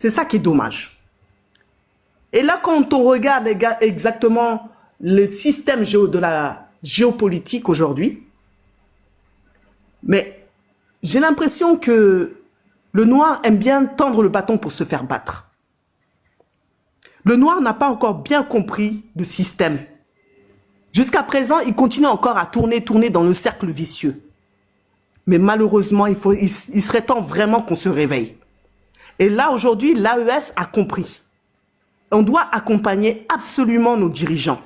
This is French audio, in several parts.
C'est ça qui est dommage. Et là, quand on regarde exactement le système de la géopolitique aujourd'hui, mais j'ai l'impression que le noir aime bien tendre le bâton pour se faire battre. Le noir n'a pas encore bien compris le système. Jusqu'à présent, il continue encore à tourner dans le cercle vicieux. Mais malheureusement, il serait temps vraiment qu'on se réveille. Et là, aujourd'hui, l'AES a compris. On doit accompagner absolument nos dirigeants.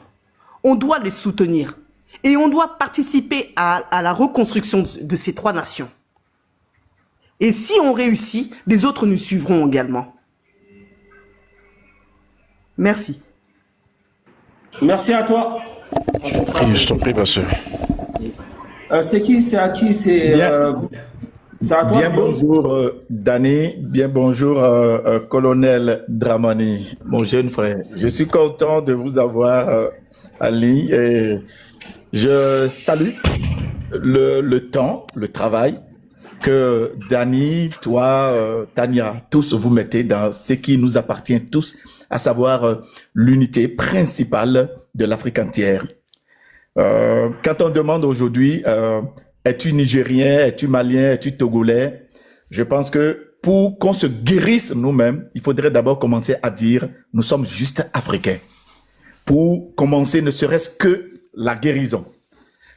On doit les soutenir. Et on doit participer à la reconstruction de ces trois nations. Et si on réussit, les autres nous suivront également. Merci. Merci à toi. Je t'en prie, ma soeur. C'est qui? C'est à qui? C'est à toi? Bien bonjour, Dani. Bien bonjour, colonel Dramani, mon jeune frère. Je suis content de vous avoir en ligne et je salue le temps, le travail que Dani, toi, Tania, tous vous mettez dans ce qui nous appartient tous, à savoir l'unité principale de l'Afrique entière. Quand on demande aujourd'hui, es-tu Nigérien, es-tu Malien, es-tu Togolais, je pense que pour qu'on se guérisse nous-mêmes, il faudrait d'abord commencer à dire, nous sommes juste Africains. Pour commencer ne serait-ce que la guérison.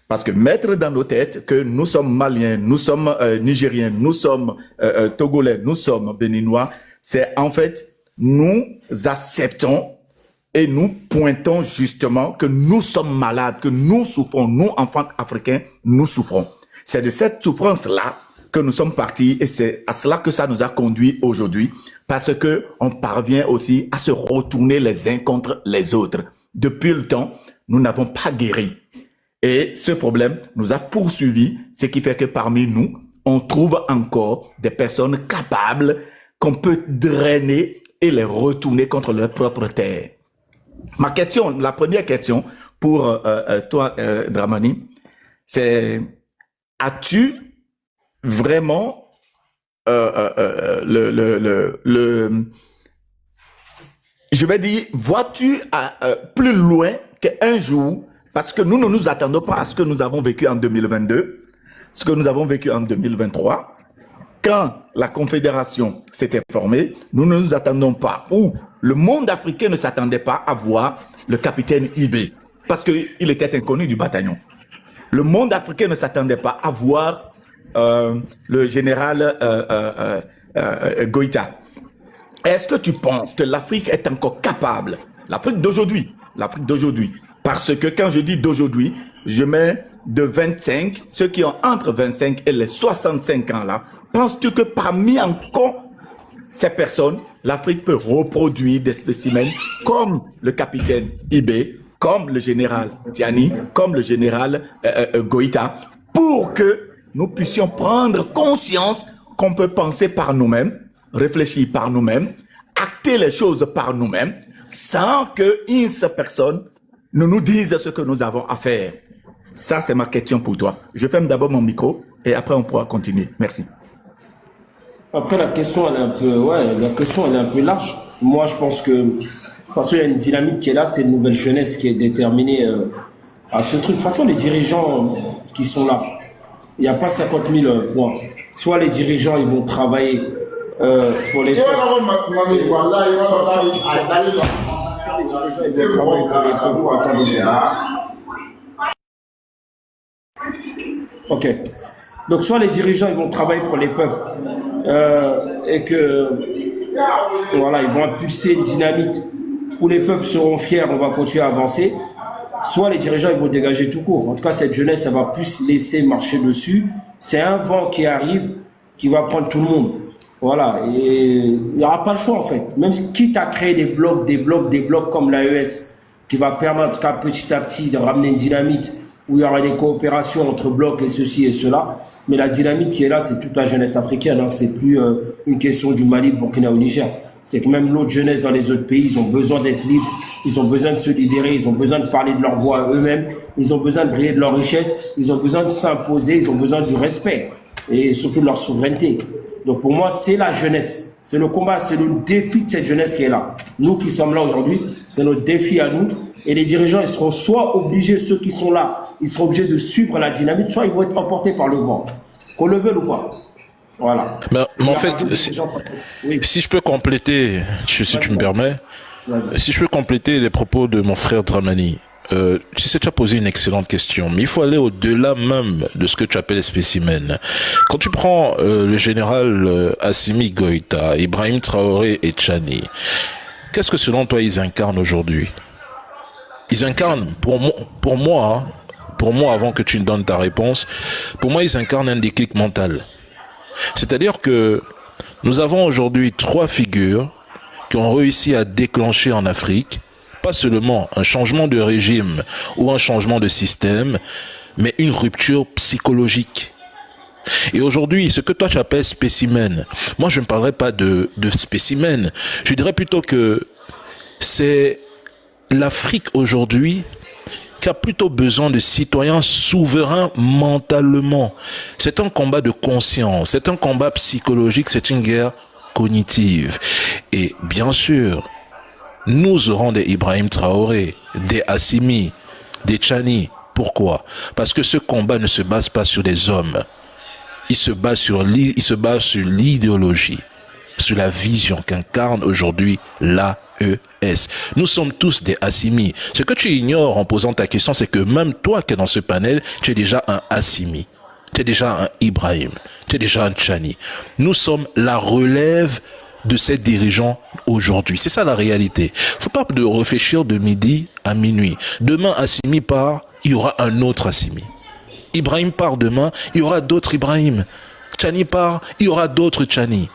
Parce que mettre dans nos têtes que nous sommes Maliens, nous sommes Nigériens, nous sommes Togolais, nous sommes Béninois, c'est en fait, nous acceptons et nous pointons justement que nous sommes malades, que nous souffrons, nous, enfants africains, nous souffrons. C'est de cette souffrance-là que nous sommes partis et c'est à cela que ça nous a conduit aujourd'hui parce que on parvient aussi à se retourner les uns contre les autres. Depuis le temps, nous n'avons pas guéri. Et ce problème nous a poursuivis, ce qui fait que parmi nous, on trouve encore des personnes capables qu'on peut drainer et les retourner contre leur propre terre. Ma question, la première question pour toi, Dramani, c'est as-tu vraiment je vais dire, vois-tu plus loin qu'un jour, parce que nous ne nous attendons pas à ce que nous avons vécu en 2022, ce que nous avons vécu en 2023, quand la Confédération s'était formée, nous ne nous attendons pas, ou le monde africain ne s'attendait pas à voir le capitaine Ibé, parce qu'il était inconnu du bataillon. Le monde africain ne s'attendait pas à voir le général Goïta. Est-ce que tu penses que l'Afrique est encore capable, l'Afrique d'aujourd'hui, parce que quand je dis d'aujourd'hui, je mets de 25, ceux qui ont entre 25 et les 65 ans là, penses-tu que parmi encore ces personnes, l'Afrique peut reproduire des spécimens comme le capitaine Ibé, comme le général Tiani, comme le général Goïta, pour que nous puissions prendre conscience qu'on peut penser par nous-mêmes, réfléchir par nous-mêmes, acter les choses par nous-mêmes, sans qu'une seule personne ne nous dise ce que nous avons à faire. Ça, c'est ma question pour toi. Je ferme d'abord mon micro et après on pourra continuer. Merci. Après, la question, elle est un peu, elle est un peu large. Moi, je pense que, parce qu'il y a une dynamique qui est là, c'est une nouvelle jeunesse qui est déterminée à ce truc. De toute façon, les dirigeants qui sont là, il n'y a pas 50 000 points. Soit les dirigeants, ils vont travailler pour les peuples. Soit les dirigeants, ils vont travailler pour les peuples. Ok. Donc, soit les dirigeants, ils vont travailler pour les peuples et que, voilà, ils vont impulser une dynamique où les peuples seront fiers, on va continuer à avancer. Soit les dirigeants, ils vont dégager tout court. En tout cas, cette jeunesse, elle va plus laisser marcher dessus. C'est un vent qui arrive, qui va prendre tout le monde. Voilà. Et il n'y aura pas le choix, en fait. Même quitte à créer des blocs comme l'AES, qui va permettre, en tout cas, petit à petit, de ramener une dynamique où il y aura des coopérations entre blocs et ceci et cela. Mais la dynamique qui est là, c'est toute la jeunesse africaine. Hein. C'est plus une question du Mali, Burkina ou Niger. C'est que même l'autre jeunesse dans les autres pays, ils ont besoin d'être libres, ils ont besoin de se libérer, ils ont besoin de parler de leur voix à eux-mêmes, ils ont besoin de briller de leur richesse, ils ont besoin de s'imposer, ils ont besoin du respect et surtout de leur souveraineté. Donc pour moi, c'est la jeunesse C'est le combat, c'est le défi de cette jeunesse qui est là. Nous qui sommes là aujourd'hui, c'est notre défi à nous. Et les dirigeants, ils seront soit obligés, ceux qui sont là, ils seront obligés de suivre la dynamique, soit ils vont être emportés par le vent. Qu'on le veuille ou pas. Voilà. Mais en fait, si je peux compléter, si tu me permets, si je peux compléter les propos de mon frère Dramani, tu sais, tu as posé une excellente question, mais il faut aller au-delà même de ce que tu appelles les spécimens. Quand tu prends le général Assimi Goïta, Ibrahim Traoré et Tchani, qu'est-ce que selon toi ils incarnent aujourd'hui? Ils incarnent, pour moi, avant que tu ne donnes ta réponse, pour moi ils incarnent un déclic mental. C'est-à-dire que nous avons aujourd'hui 3 figures qui ont réussi à déclencher en Afrique pas seulement un changement de régime ou un changement de système, mais une rupture psychologique. Et aujourd'hui, ce que toi tu appelles spécimen, moi je ne parlerai pas de spécimen, je dirais plutôt que c'est l'Afrique aujourd'hui qui a plutôt besoin de citoyens souverains mentalement. C'est un combat de conscience, c'est un combat psychologique, c'est une guerre cognitive. Et bien sûr, nous aurons des Ibrahim Traoré, des Assimi, des Tchani. Pourquoi? Parce que ce combat ne se base pas sur des hommes. Il se base sur l'idéologie, sur la vision qu'incarne aujourd'hui l'AES. Nous sommes tous des Assimi. Ce que tu ignores en posant ta question, c'est que même toi qui es dans ce panel, tu es déjà un Assimi. Tu es déjà un Ibrahim. Tu es déjà un Tchani. Nous sommes la relève de ces dirigeants aujourd'hui. C'est ça la réalité. Faut pas de réfléchir de midi à minuit. Demain, Assimi part, il y aura un autre Assimi. Ibrahim part demain, il y aura d'autres Ibrahim. Tchani part, il y aura d'autres Tchani.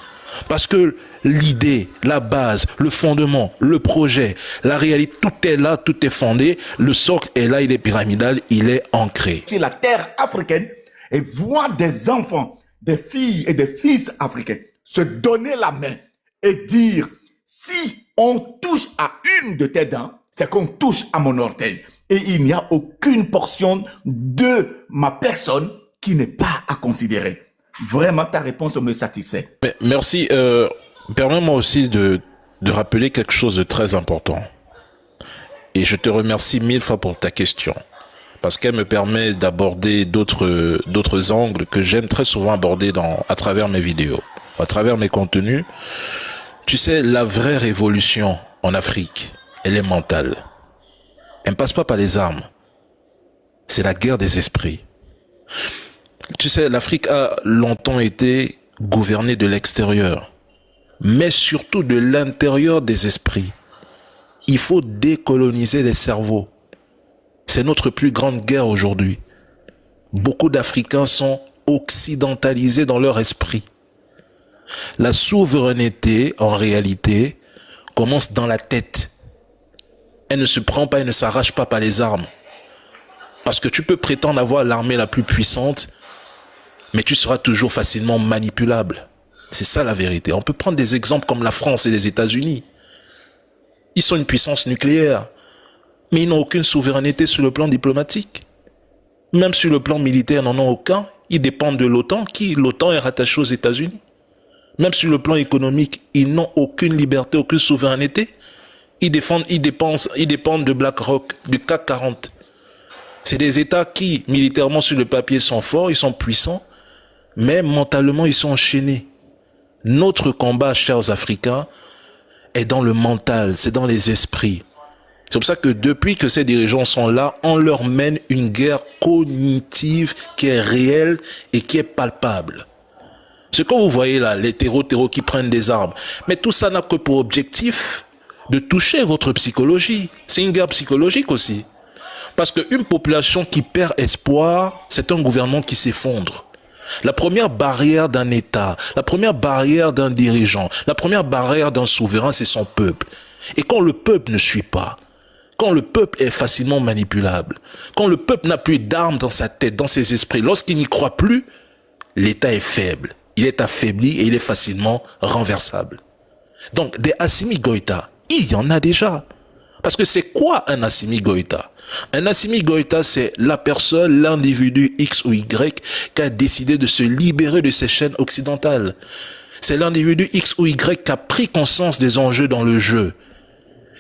Parce que l'idée, la base, le fondement, le projet, la réalité, tout est là, tout est fondé. Le socle est là, il est pyramidal, il est ancré. Sur la terre africaine et voir des enfants, des filles et des fils africains se donner la main et dire, si on touche à une de tes dents, c'est qu'on touche à mon orteil. Et il n'y a aucune portion de ma personne qui n'est pas à considérer. Vraiment, ta réponse me satisfait. Mais merci. Permets-moi aussi de rappeler quelque chose de très important. Et je te remercie 1000 fois pour ta question. Parce qu'elle me permet d'aborder d'autres angles que j'aime très souvent aborder à travers mes vidéos, à travers mes contenus. Tu sais, la vraie révolution en Afrique, elle est mentale. Elle ne passe pas par les armes. C'est la guerre des esprits. Tu sais, l'Afrique a longtemps été gouvernée de l'extérieur, mais surtout de l'intérieur des esprits. Il faut décoloniser les cerveaux. C'est notre plus grande guerre aujourd'hui. Beaucoup d'Africains sont occidentalisés dans leur esprit. La souveraineté, en réalité, commence dans la tête. Elle ne se prend pas, elle ne s'arrache pas par les armes. Parce que tu peux prétendre avoir l'armée la plus puissante, mais tu seras toujours facilement manipulable. C'est ça la vérité. On peut prendre des exemples comme la France et les États-Unis. Ils sont une puissance nucléaire, mais ils n'ont aucune souveraineté sur le plan diplomatique. Même sur le plan militaire, ils n'en ont aucun. Ils dépendent de l'OTAN, l'OTAN est rattachée aux États-Unis. Même sur le plan économique, ils n'ont aucune liberté, aucune souveraineté. Ils dépendent de BlackRock, du CAC 40. C'est des États qui, militairement sur le papier, sont forts, ils sont puissants, mais mentalement, ils sont enchaînés. Notre combat, chers Africains, est dans le mental, c'est dans les esprits. C'est pour ça que depuis que ces dirigeants sont là, on leur mène une guerre cognitive qui est réelle et qui est palpable. Ce que vous voyez là, les terreaux qui prennent des armes, mais tout ça n'a que pour objectif de toucher votre psychologie. C'est une guerre psychologique aussi. Parce qu'une population qui perd espoir, c'est un gouvernement qui s'effondre. La première barrière d'un État, la première barrière d'un dirigeant, la première barrière d'un souverain, c'est son peuple. Et quand le peuple ne suit pas, quand le peuple est facilement manipulable, quand le peuple n'a plus d'armes dans sa tête, dans ses esprits, lorsqu'il n'y croit plus, l'État est faible. Il est affaibli et il est facilement renversable. Donc, des Assimi Goïta, il y en a déjà. Parce que c'est quoi un Assimi Goïta? Un Assimi Goïta, c'est la personne, l'individu X ou Y qui a décidé de se libérer de ces chaînes occidentales. C'est l'individu X ou Y qui a pris conscience des enjeux dans le jeu.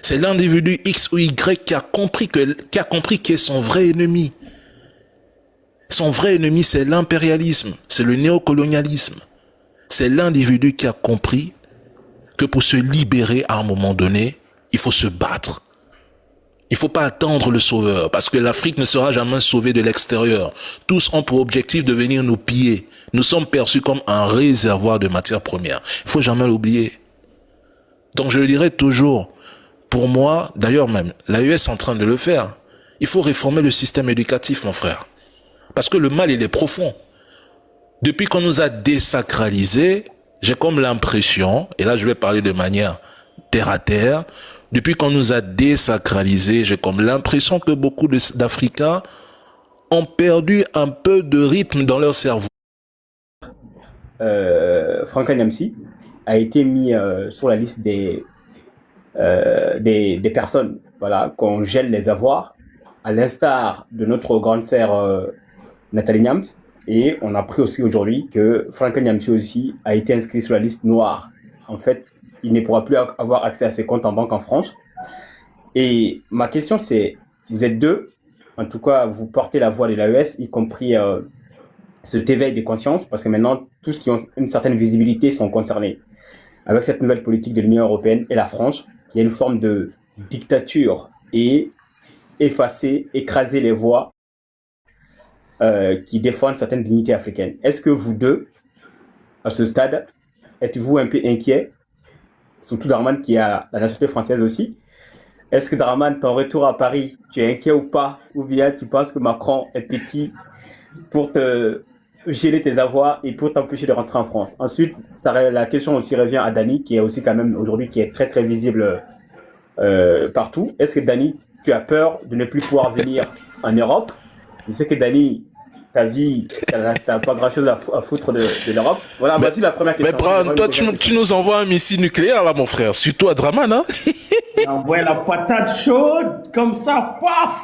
C'est l'individu X ou Y qui a compris qui est son vrai ennemi. Son vrai ennemi, c'est l'impérialisme, c'est le néocolonialisme. C'est l'individu qui a compris que pour se libérer à un moment donné, il faut se battre. Il ne faut pas attendre le sauveur, parce que l'Afrique ne sera jamais sauvée de l'extérieur. Tous ont pour objectif de venir nous piller. Nous sommes perçus comme un réservoir de matières premières. Il ne faut jamais l'oublier. Donc je le dirai toujours, pour moi, d'ailleurs même, l'AES est en train de le faire. Il faut réformer le système éducatif, mon frère. Parce que le mal, il est profond. Depuis qu'on nous a désacralisés, j'ai comme l'impression, et là je vais parler de manière terre à terre, depuis qu'on nous a désacralisés, j'ai comme l'impression que beaucoup d'Africains ont perdu un peu de rythme dans leur cerveau. Franklin Nyamsi a été mis sur la liste des personnes, voilà, qu'on gèle les avoirs, à l'instar de notre grande sœur Nathalie Nyamsi. Et on a appris aussi aujourd'hui que Franklin Nyamsi aussi a été inscrit sur la liste noire. En fait, il ne pourra plus avoir accès à ses comptes en banque en France. Et ma question c'est, vous êtes deux, en tout cas vous portez la voix de l'AES, y compris cet éveil des consciences, parce que maintenant tous qui ont une certaine visibilité sont concernés. Avec cette nouvelle politique de l'Union européenne et la France, il y a une forme de dictature et effacer, écraser les voix qui défendent certaines dignités africaines. Est-ce que vous deux, à ce stade, êtes-vous un peu inquiet, surtout Dramane qui a la nationalité française aussi? Est-ce que Dramane, ton retour à Paris, tu es inquiet ou pas? Ou bien tu penses que Macron est petit pour te geler tes avoirs et pour t'empêcher de rentrer en France? Ensuite, la question aussi revient à Dani, qui est aussi quand même aujourd'hui qui est très très visible partout. Est-ce que Dani, tu as peur de ne plus pouvoir venir en Europe? Je sais que Dani, ta vie, t'as pas grand chose à foutre de l'Europe. Voilà, voici la première question. Mais Bran, toi, tu nous envoies un missile nucléaire là, mon frère. Surtout à Dramane, hein? Envoie la patate chaude, comme ça, paf!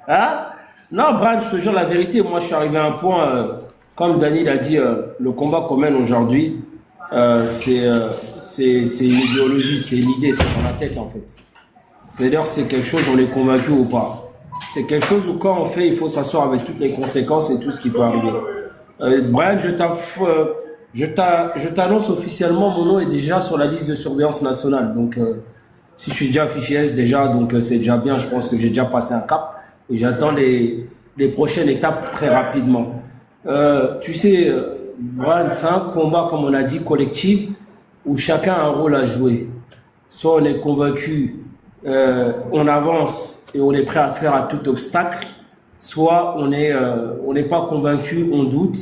Hein? Non, Bran, je te jure la vérité. Moi, je suis arrivé à un point, comme Dani l'a dit, le combat qu'on mène aujourd'hui, c'est une idéologie, c'est une idée, c'est dans la tête en fait. C'est-à-dire c'est quelque chose, on est convaincu ou pas. C'est quelque chose où quand on fait, il faut s'asseoir avec toutes les conséquences et tout ce qui peut arriver. Brian, je t'annonce officiellement, mon nom est déjà sur la liste de surveillance nationale. Donc, si je suis déjà fiché S déjà, donc c'est déjà bien. Je pense que j'ai déjà passé un cap et j'attends les prochaines étapes très rapidement. Tu sais, Brian, c'est un combat, comme on a dit, collectif, où chacun a un rôle à jouer. Soit on est convaincu, on avance et on est prêt à faire à tout obstacle, soit on n'est pas convaincu, on doute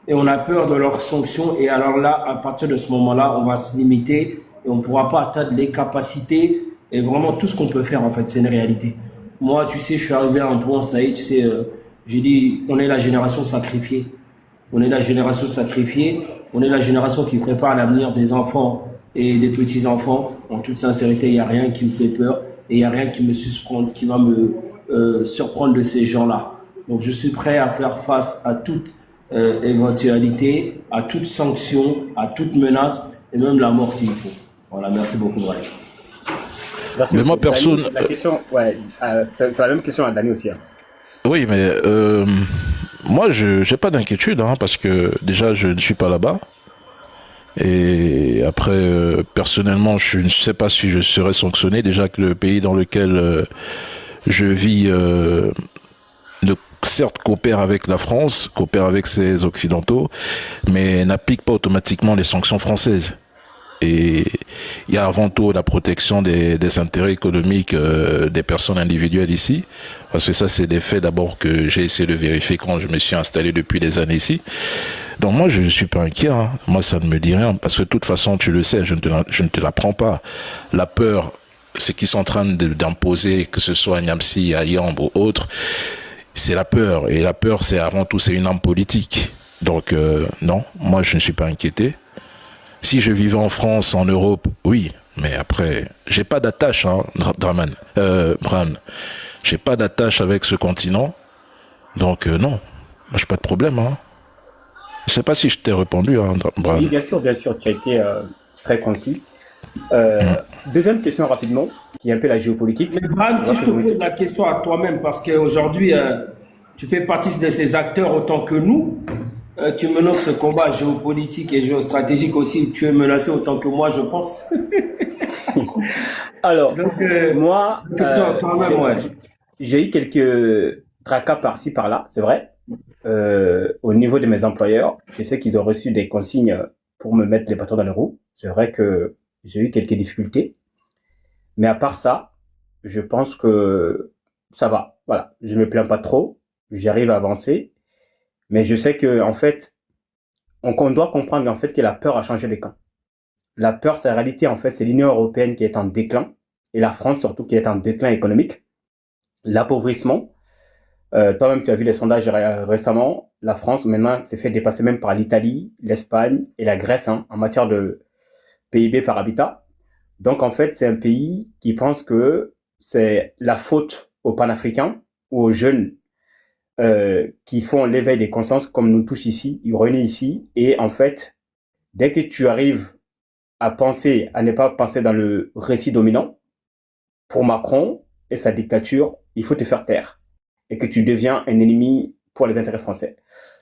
et on a peur de leurs sanctions. Et alors là, à partir de ce moment-là, on va se limiter et on ne pourra pas atteindre les capacités et vraiment tout ce qu'on peut faire en fait, c'est une réalité. Moi, tu sais, je suis arrivé à un point, ça y est, tu sais, j'ai dit, on est la génération sacrifiée. On est la génération sacrifiée, on est la génération qui prépare l'avenir des enfants et des petits-enfants. En toute sincérité, il n'y a rien qui me fait peur et il n'y a rien qui va me surprendre de ces gens-là. Donc, je suis prêt à faire face à toute éventualité, à toute sanction, à toute menace et même la mort s'il faut. Voilà, merci beaucoup, Brian. Merci Mais beaucoup. moi, perso... Dani, la question, ouais, c'est la même question à Dani aussi. Hein. Oui, mais moi, je n'ai pas d'inquiétude, hein, parce que déjà, je ne suis pas là-bas. Et après, personnellement, je ne sais pas si je serai sanctionné. Déjà que le pays dans lequel je vis, certes, coopère avec la France, coopère avec ses Occidentaux, mais n'applique pas automatiquement les sanctions françaises. Et il y a avant tout la protection des intérêts économiques des personnes individuelles ici, parce que ça c'est des faits d'abord que j'ai essayé de vérifier quand je me suis installé depuis des années ici. Donc moi je ne suis pas inquiet, hein. Moi ça ne me dit rien, parce que de toute façon tu le sais, je ne te l'apprends pas. La peur, ce qu'ils sont en train d'imposer, que ce soit à Nyamsi, à Yamb ou autre, c'est la peur, et la peur c'est avant tout c'est une arme politique. Donc non, moi je ne suis pas inquiété. Si je vivais en France, en Europe, oui, mais après, j'ai pas d'attache, hein, Bran. J'ai pas d'attache avec ce continent, donc non, j'ai pas de problème, hein. Je sais pas si je t'ai répondu, hein, Brad. Oui, bien sûr, tu as été très concis. Deuxième question rapidement, qui est un peu la géopolitique. Mais Bram, si je te pose la question à toi-même, parce qu'aujourd'hui, tu fais partie de ces acteurs autant que nous, qui menons ce combat géopolitique et géostratégique aussi. Tu es menacé autant que moi, je pense. Alors, Donc, moi, toi-même, ouais. j'ai eu quelques tracas par-ci, par-là, c'est vrai. Au niveau de mes employeurs, je sais qu'ils ont reçu des consignes pour me mettre les bâtons dans les roues. C'est vrai que j'ai eu quelques difficultés. Mais à part ça, je pense que ça va. Voilà, je me plains pas trop. J'arrive à avancer. Mais je sais que, en fait, on doit comprendre en fait que la peur a changé les camps. La peur, c'est la réalité, en fait, c'est l'Union européenne qui est en déclin. Et la France, surtout, qui est en déclin économique. L'appauvrissement. Toi-même, tu as vu les sondages récemment. La France, maintenant, s'est fait dépasser même par l'Italie, l'Espagne et la Grèce, hein, en matière de PIB par habitat. Donc, en fait, c'est un pays qui pense que c'est la faute aux panafricains ou aux jeunes qui font l'éveil des consciences, comme nous tous ici, ils réunissent ici. Et en fait, dès que tu arrives à penser, à ne pas penser dans le récit dominant, pour Macron et sa dictature, il faut te faire taire. Et que tu deviens un ennemi pour les intérêts français.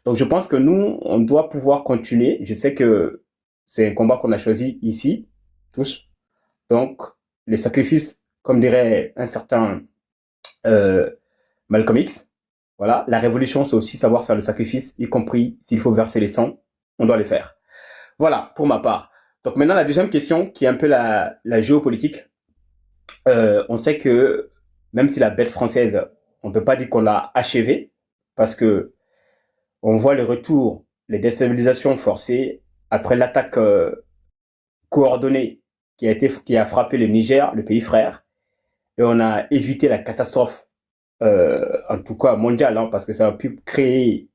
Donc, je pense que nous, on doit pouvoir continuer. Je sais que c'est un combat qu'on a choisi ici, tous. Donc, les sacrifices, comme dirait un certain Malcolm X, voilà, la révolution, c'est aussi savoir faire le sacrifice, y compris s'il faut verser les sangs, on doit les faire. Voilà, pour ma part. Donc maintenant, la deuxième question, qui est un peu la géopolitique. On sait que même si la bête française, on peut pas dire qu'on l'a achevée, parce que on voit le retour, les déstabilisations forcées après l'attaque coordonnée qui a frappé le Niger, le pays frère, et on a évité la catastrophe, en tout cas mondiale, hein, parce que ça a pu créer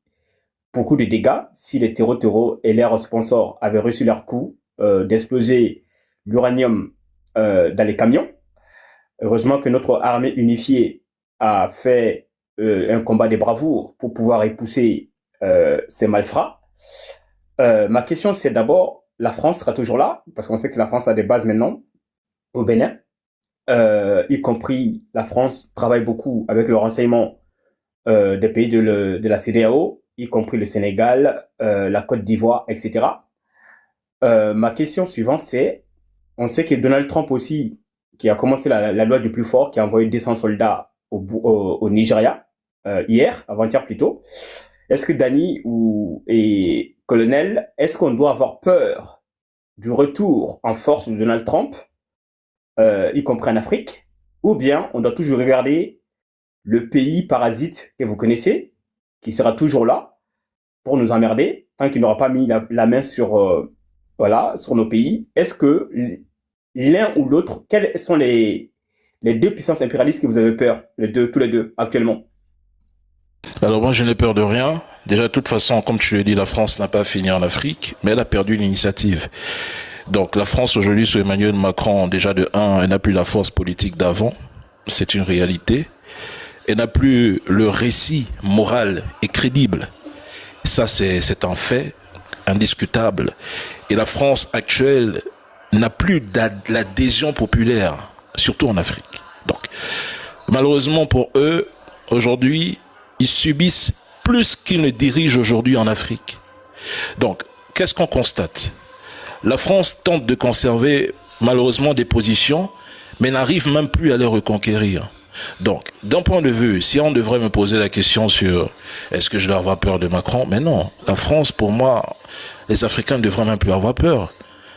beaucoup de dégâts si les terreaux et leurs sponsors avaient reçu leur coup d'exploser l'uranium dans les camions. Heureusement que notre armée unifiée a fait un combat de bravoure pour pouvoir repousser ces malfrats. Ma question, c'est d'abord, la France sera toujours là, parce qu'on sait que la France a des bases maintenant au Bénin, y compris la France travaille beaucoup avec le renseignement des pays de la CEDEAO, y compris le Sénégal, la Côte d'Ivoire, etc. Ma question suivante, c'est, on sait que Donald Trump aussi, qui a commencé la loi du plus fort, qui a envoyé 200 soldats au Nigeria, hier, avant-hier plutôt. Est-ce que Dani et Colonel, est-ce qu'on doit avoir peur du retour en force de Donald Trump, y compris en Afrique, ou bien on doit toujours regarder le pays parasite que vous connaissez, qui sera toujours là pour nous emmerder, tant qu'il n'aura pas mis la main sur, sur nos pays? Est-ce que l'un ou l'autre, quelles sont les deux puissances impérialistes que vous avez peur, tous les deux, actuellement? Alors moi, je n'ai peur de rien. Déjà, de toute façon, comme tu l'as dit, la France n'a pas fini en Afrique, mais elle a perdu l'initiative. Donc la France aujourd'hui, sous Emmanuel Macron, déjà de 1, elle n'a plus la force politique d'avant. C'est une réalité. Elle n'a plus le récit moral et crédible. Ça, c'est un fait indiscutable. Et la France actuelle n'a plus d'adhésion populaire, surtout en Afrique. Donc, malheureusement pour eux, aujourd'hui, ils subissent plus qu'ils ne dirigent aujourd'hui en Afrique. Donc, qu'est-ce qu'on constate? La France tente de conserver malheureusement des positions, mais n'arrive même plus à les reconquérir. Donc, d'un point de vue, si on devrait me poser la question sur est-ce que je dois avoir peur de Macron? Mais non, la France, pour moi, les Africains ne devraient même plus avoir peur.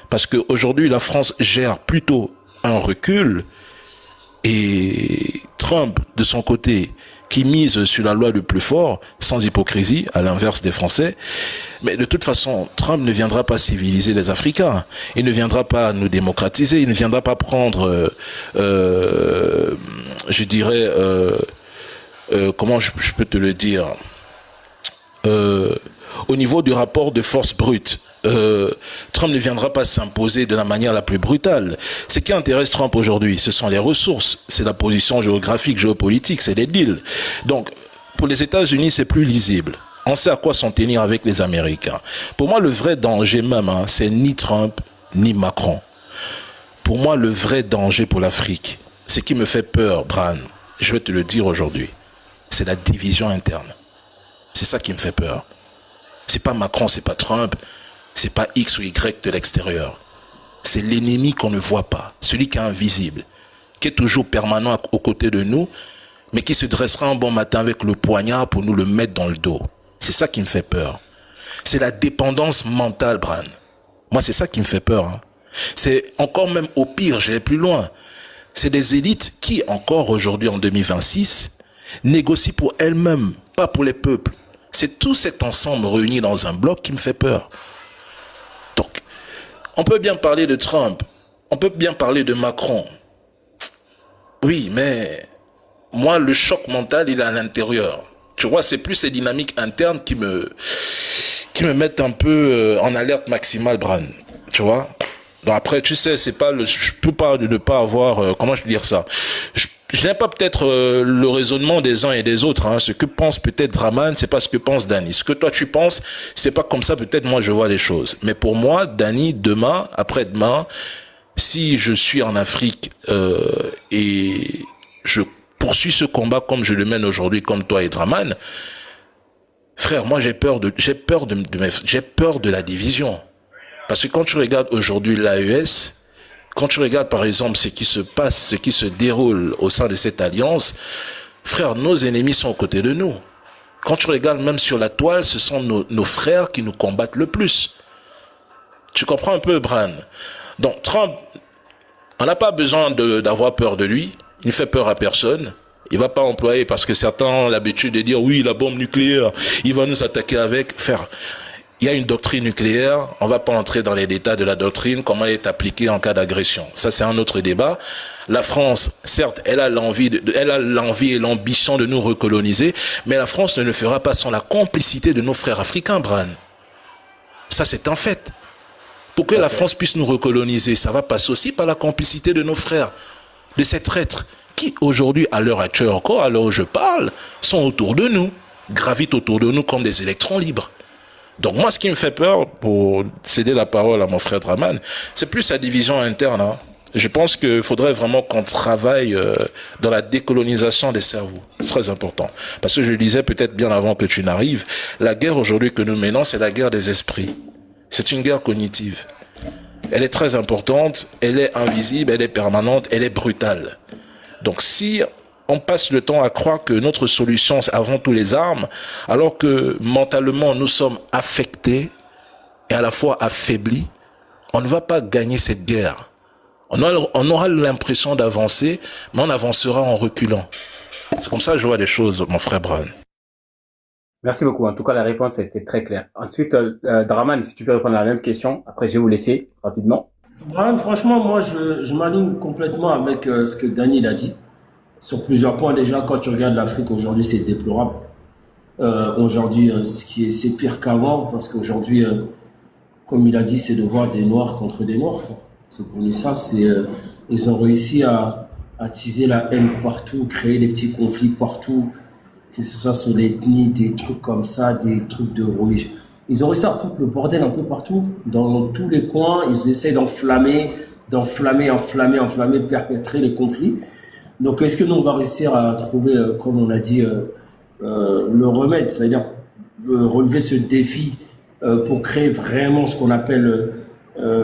Parce qu'aujourd'hui, la France gère plutôt un recul et Trump, de son côté, qui mise sur la loi du plus fort, sans hypocrisie, à l'inverse des Français. Mais de toute façon, Trump ne viendra pas civiliser les Africains. Il ne viendra pas nous démocratiser. Il ne viendra pas prendre, je dirais, comment je peux te le dire, au niveau du rapport de force brute. Trump ne viendra pas s'imposer de la manière la plus brutale. Ce qui intéresse Trump aujourd'hui, ce sont les ressources, c'est la position géographique, géopolitique, c'est les deals. Donc, pour les États-Unis, c'est plus lisible. On sait à quoi s'en tenir avec les Américains. Pour moi, le vrai danger même, hein, c'est ni Trump, ni Macron. Pour moi, le vrai danger pour l'Afrique, ce qui me fait peur, Bran, je vais te le dire aujourd'hui, c'est la division interne. C'est ça qui me fait peur. C'est pas Macron, c'est pas Trump, c'est pas X ou Y de l'extérieur. C'est l'ennemi qu'on ne voit pas, celui qui est invisible, qui est toujours permanent aux côtés de nous, mais qui se dressera un bon matin avec le poignard pour nous le mettre dans le dos. C'est ça qui me fait peur. C'est la dépendance mentale, Bran. Moi, c'est ça qui me fait peur. Hein. C'est encore même au pire, j'irai plus loin. C'est des élites qui, encore aujourd'hui en 2026, négocient pour elles-mêmes, pas pour les peuples. C'est tout cet ensemble réuni dans un bloc qui me fait peur. Donc, on peut bien parler de Trump, on peut bien parler de Macron. Oui, mais moi, le choc mental, il est à l'intérieur. Tu vois, c'est plus ces dynamiques internes qui me mettent un peu en alerte maximale, Bran. Tu vois? Donc après, tu sais, c'est pas je peux pas ne pas avoir, comment je peux dire ça? Je n'ai pas peut-être le raisonnement des uns et des autres. Hein. Ce que pense peut-être Draman, c'est pas ce que pense Danny. Ce que toi tu penses, c'est pas comme ça. Peut-être moi je vois les choses. Mais pour moi, Danny, demain, après-demain, si je suis en Afrique et je poursuis ce combat comme je le mène aujourd'hui, comme toi et Draman, frère, moi j'ai peur de la division. Parce que quand tu regardes aujourd'hui l'AES, quand tu regardes par exemple ce qui se passe, ce qui se déroule au sein de cette alliance, frère, nos ennemis sont aux côtés de nous. Quand tu regardes même sur la toile, ce sont nos frères qui nous combattent le plus. Tu comprends un peu, Bran? Donc Trump, on n'a pas besoin d'avoir peur de lui. Il ne fait peur à personne. Il va pas employer, parce que certains ont l'habitude de dire, oui, la bombe nucléaire, il va nous attaquer avec. Frère, il y a une doctrine nucléaire, on va pas entrer dans les détails de la doctrine, comment elle est appliquée en cas d'agression. Ça, c'est un autre débat. La France, certes, elle a l'envie et l'ambition de nous recoloniser, mais la France ne le fera pas sans la complicité de nos frères africains, Bran. Ça, c'est un fait. Pour que la France puisse nous recoloniser, ça va passer aussi par la complicité de nos frères, de ces traîtres, qui aujourd'hui, à l'heure actuelle encore, à l'heure où je parle, sont autour de nous, gravitent autour de nous comme des électrons libres. Donc moi, ce qui me fait peur, pour céder la parole à mon frère Draman, c'est plus sa division interne. Hein. Je pense qu'il faudrait vraiment qu'on travaille dans la décolonisation des cerveaux. C'est très important. Parce que je le disais peut-être bien avant que tu n'arrives, la guerre aujourd'hui que nous menons, c'est la guerre des esprits. C'est une guerre cognitive. Elle est très importante, elle est invisible, elle est permanente, elle est brutale. Donc si on passe le temps à croire que notre solution, c'est avant tout les armes, alors que mentalement, nous sommes affectés et à la fois affaiblis, on ne va pas gagner cette guerre. On aura l'impression d'avancer, mais on avancera en reculant. C'est comme ça que je vois les choses, mon frère Bran. Merci beaucoup. En tout cas, la réponse était très claire. Ensuite, Draman, si tu peux répondre à la même question. Après, je vais vous laisser rapidement. Brian, franchement, moi, je m'aligne complètement avec ce que Daniel a dit. Sur plusieurs points, déjà, quand tu regardes l'Afrique aujourd'hui, c'est déplorable. Aujourd'hui, c'est pire qu'avant, parce qu'aujourd'hui, comme il a dit, c'est de voir des Noirs contre des Noirs. C'est connu ça. Ils ont réussi à attiser la haine partout, créer des petits conflits partout, que ce soit sur l'ethnie, des trucs comme ça, des trucs de religion. Ils ont réussi à foutre le bordel un peu partout, dans tous les coins. Ils essaient d'enflammer, perpétrer les conflits. Donc, est-ce que nous, on va réussir à trouver, comme on l'a dit, le remède, c'est-à-dire relever ce défi pour créer vraiment ce qu'on appelle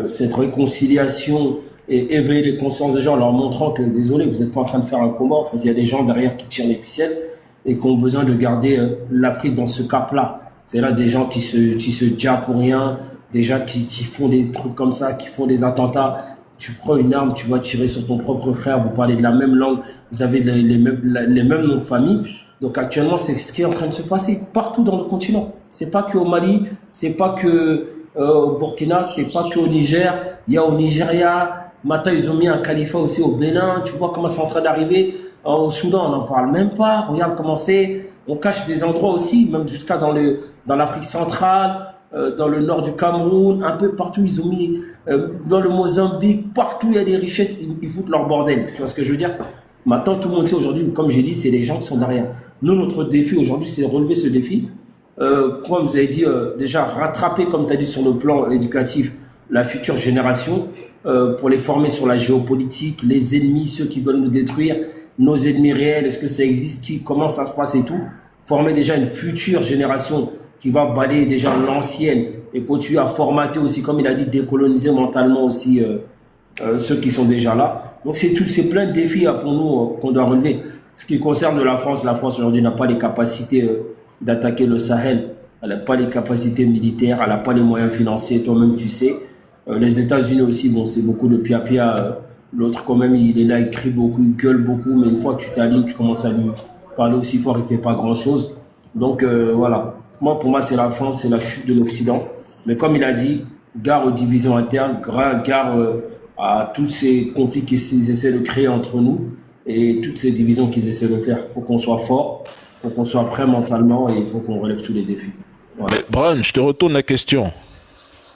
cette réconciliation et éveiller les consciences des gens en leur montrant que, désolé, vous n'êtes pas en train de faire un combat, en fait, il y a des gens derrière qui tirent les ficelles et qui ont besoin de garder l'Afrique dans ce cap-là. C'est-à-dire des gens qui se diabent pour rien, des gens qui font des trucs comme ça, qui font des attentats. Tu prends une arme, tu vas tirer sur ton propre frère, vous parlez de la même langue, vous avez les mêmes noms de famille. Donc actuellement, c'est ce qui est en train de se passer partout dans le continent. C'est pas que au Mali, c'est pas que au Burkina, c'est pas que au Niger. Il y a au Nigeria. Maintenant, ils ont mis un califat aussi au Bénin. Tu vois comment c'est en train d'arriver. Au Soudan, on n'en parle même pas. Regarde comment c'est. On cache des endroits aussi, même jusqu'à dans l'Afrique centrale. Dans le nord du Cameroun, un peu partout, ils ont mis, dans le Mozambique, partout il y a des richesses, ils foutent leur bordel. Tu vois ce que je veux dire? Maintenant, tout le monde sait aujourd'hui, comme j'ai dit, c'est les gens qui sont derrière. Nous, notre défi aujourd'hui, c'est de relever ce défi, comme vous avez dit, déjà rattraper, comme tu as dit, sur le plan éducatif, la future génération, pour les former sur la géopolitique, les ennemis, ceux qui veulent nous détruire, nos ennemis réels, est-ce que ça existe, comment ça se passe et tout. Former déjà une future génération qui va balayer déjà l'ancienne et continuer à formater aussi, comme il a dit, décoloniser mentalement aussi ceux qui sont déjà là. Donc c'est plein de défis pour nous qu'on doit relever. Ce qui concerne la France aujourd'hui n'a pas les capacités d'attaquer le Sahel. Elle n'a pas les capacités militaires, elle n'a pas les moyens financiers, toi-même tu sais. Les États-Unis aussi, bon, c'est beaucoup de pia-pia. L'autre, quand même, il est là, il crie beaucoup, il gueule beaucoup, mais une fois que tu t'alignes, tu commences à lui parler aussi fort, il ne fait pas grand-chose. Donc, voilà. Pour moi, c'est la France, c'est la chute de l'Occident. Mais comme il a dit, gare aux divisions internes, gare à tous ces conflits qu'ils essaient de créer entre nous et toutes ces divisions qu'ils essaient de faire. Il faut qu'on soit fort, il faut qu'on soit prêt mentalement et il faut qu'on relève tous les défis. Voilà. Mais Bran, je te retourne la question.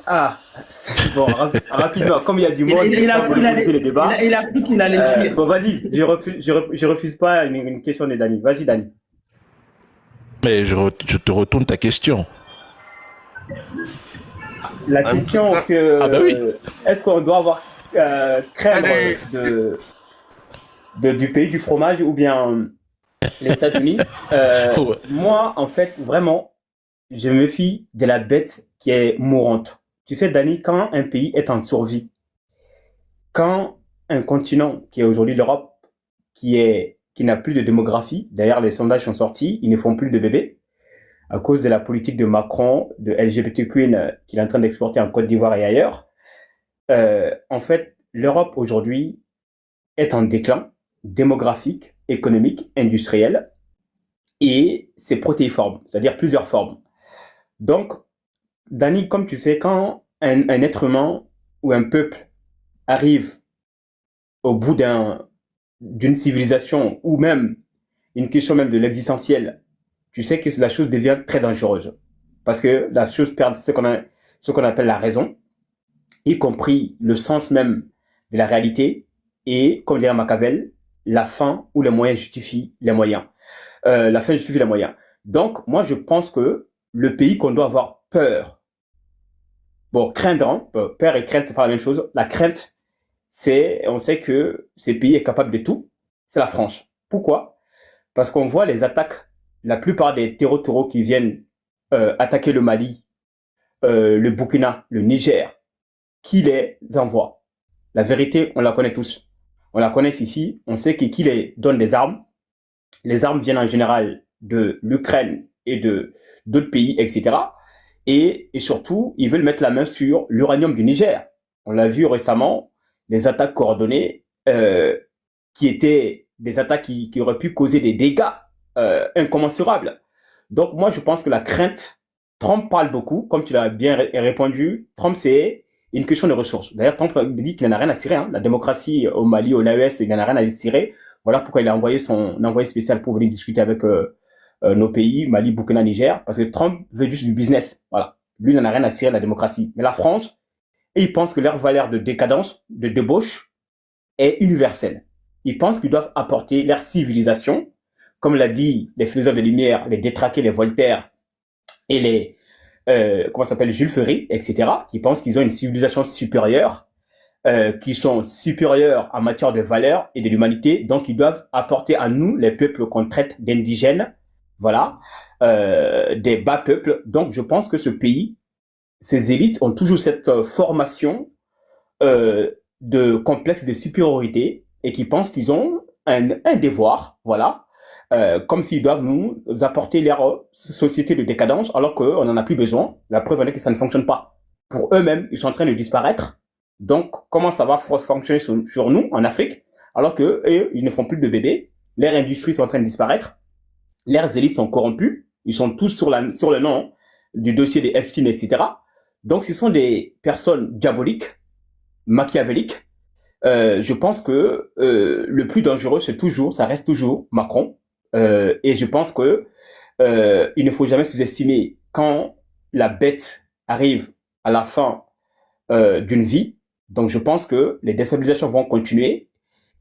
Ah, bon, rapidement, comme il y a du monde, Il a cru qu'il allait fuir. bon, vas-y, je refuse pas une question de Dani. Vas-y, Dani. Mais je te retourne ta question. La question que Ah bah oui. est-ce qu'on doit avoir craindre du pays du fromage ou bien les États-Unis? Ouais. Moi, en fait, vraiment, je me méfie de la bête qui est mourante. Tu sais, Dani, quand un pays est en survie, quand un continent qui est aujourd'hui l'Europe, qui n'a plus de démographie, d'ailleurs les sondages sont sortis, ils ne font plus de bébés, à cause de la politique de Macron, de LGBTQ qu'il est en train d'exporter en Côte d'Ivoire et ailleurs, en fait, l'Europe aujourd'hui est en déclin démographique, économique, industriel, et c'est protéiforme, c'est-à-dire plusieurs formes. Donc, Dani, comme tu sais, quand un être humain ou un peuple arrive au bout d'une civilisation ou même une question même de l'existentiel, tu sais que la chose devient très dangereuse. Parce que la chose perd ce qu'on appelle la raison, y compris le sens même de la réalité, et, comme dirait Machiavel, la fin ou les moyens justifient les moyens. La fin justifie les moyens. Donc, moi, je pense que le pays qu'on doit avoir peur, bon, craindre, hein, peur et crainte, c'est pas la même chose. La crainte, on sait que ce pays est capable de tout, c'est la France. Pourquoi? Parce qu'on voit les attaques, la plupart des terreaux qui viennent attaquer le Mali, le Burkina, le Niger, qui les envoie? La vérité, on la connaît tous. On la connaît ici, on sait qui les donne des armes. Les armes viennent en général de l'Ukraine et de d'autres pays, etc. Et surtout, ils veulent mettre la main sur l'uranium du Niger. On l'a vu récemment, les attaques coordonnées qui étaient des attaques qui auraient pu causer des dégâts incommensurables. Donc moi, je pense que la crainte, Trump parle beaucoup, comme tu l'as bien répondu, Trump c'est une question de ressources. D'ailleurs, Trump dit qu'il n'en a rien à cirer. Hein. La démocratie au Mali, au AES, il n'en a rien à cirer. Voilà pourquoi il a envoyé son envoyé spécial pour venir discuter avec nos pays, Mali, Burkina, Niger, parce que Trump veut juste du business. Voilà. Lui, il n'en a rien à cirer de la démocratie. Mais la France, ils pensent que leur valeur de décadence, de débauche, est universelle. Ils pensent qu'ils doivent apporter leur civilisation, comme l'a dit les philosophes de Lumière, les détraqués, les Voltaire et les Jules Ferry, etc., qui pensent qu'ils ont une civilisation supérieure, qui sont supérieurs en matière de valeurs et de l'humanité, donc ils doivent apporter à nous, les peuples qu'on traite d'indigènes, voilà, des bas peuples. Donc je pense que ce pays, ces élites ont toujours cette formation de complexe de supériorité et qui pensent qu'ils ont un devoir, voilà, comme s'ils doivent nous apporter leur société de décadence alors qu'on n'en a plus besoin. La preuve en est que ça ne fonctionne pas. Pour eux-mêmes, ils sont en train de disparaître. Donc, comment ça va fonctionner sur nous, en Afrique, alors que eux, ils ne font plus de bébés, leurs industries sont en train de disparaître, leurs élites sont corrompues, ils sont tous sur le nom du dossier des Epstein, etc. Donc, ce sont des personnes diaboliques, machiavéliques. Je pense que le plus dangereux, ça reste toujours Macron. Et je pense que il ne faut jamais sous-estimer quand la bête arrive à la fin d'une vie. Donc, je pense que les déstabilisations vont continuer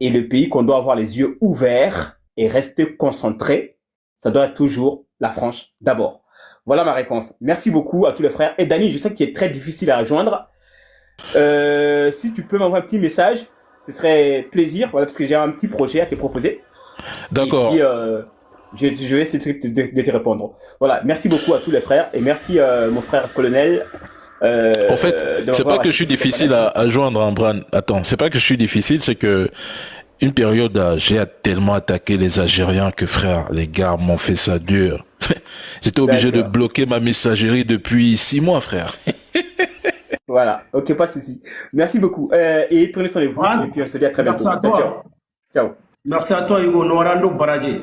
et le pays qu'on doit avoir les yeux ouverts et rester concentré, ça doit être toujours la France d'abord. Voilà ma réponse. Merci beaucoup à tous les frères. Et Dani, je sais qu'il est très difficile à rejoindre. Si tu peux m'envoyer un petit message, ce serait plaisir, voilà, parce que j'ai un petit projet à te proposer. D'accord. Et puis, je vais essayer de te répondre. Voilà, merci beaucoup à tous les frères et merci mon frère colonel. En fait, c'est pas que je suis difficile à joindre, hein, Bran. Attends, c'est pas que je suis difficile, c'est que une période, j'ai tellement attaqué les Algériens que frère, les gars m'ont fait ça dur. J'étais obligé de bloquer ma messagerie depuis 6 mois, frère. Voilà, ok, pas de souci. Merci beaucoup. Et prenez soin de vous. Et puis on se dit à très bientôt. Merci à toi. Ciao. Ciao. Merci à toi, Hugo. Noarando Baradje.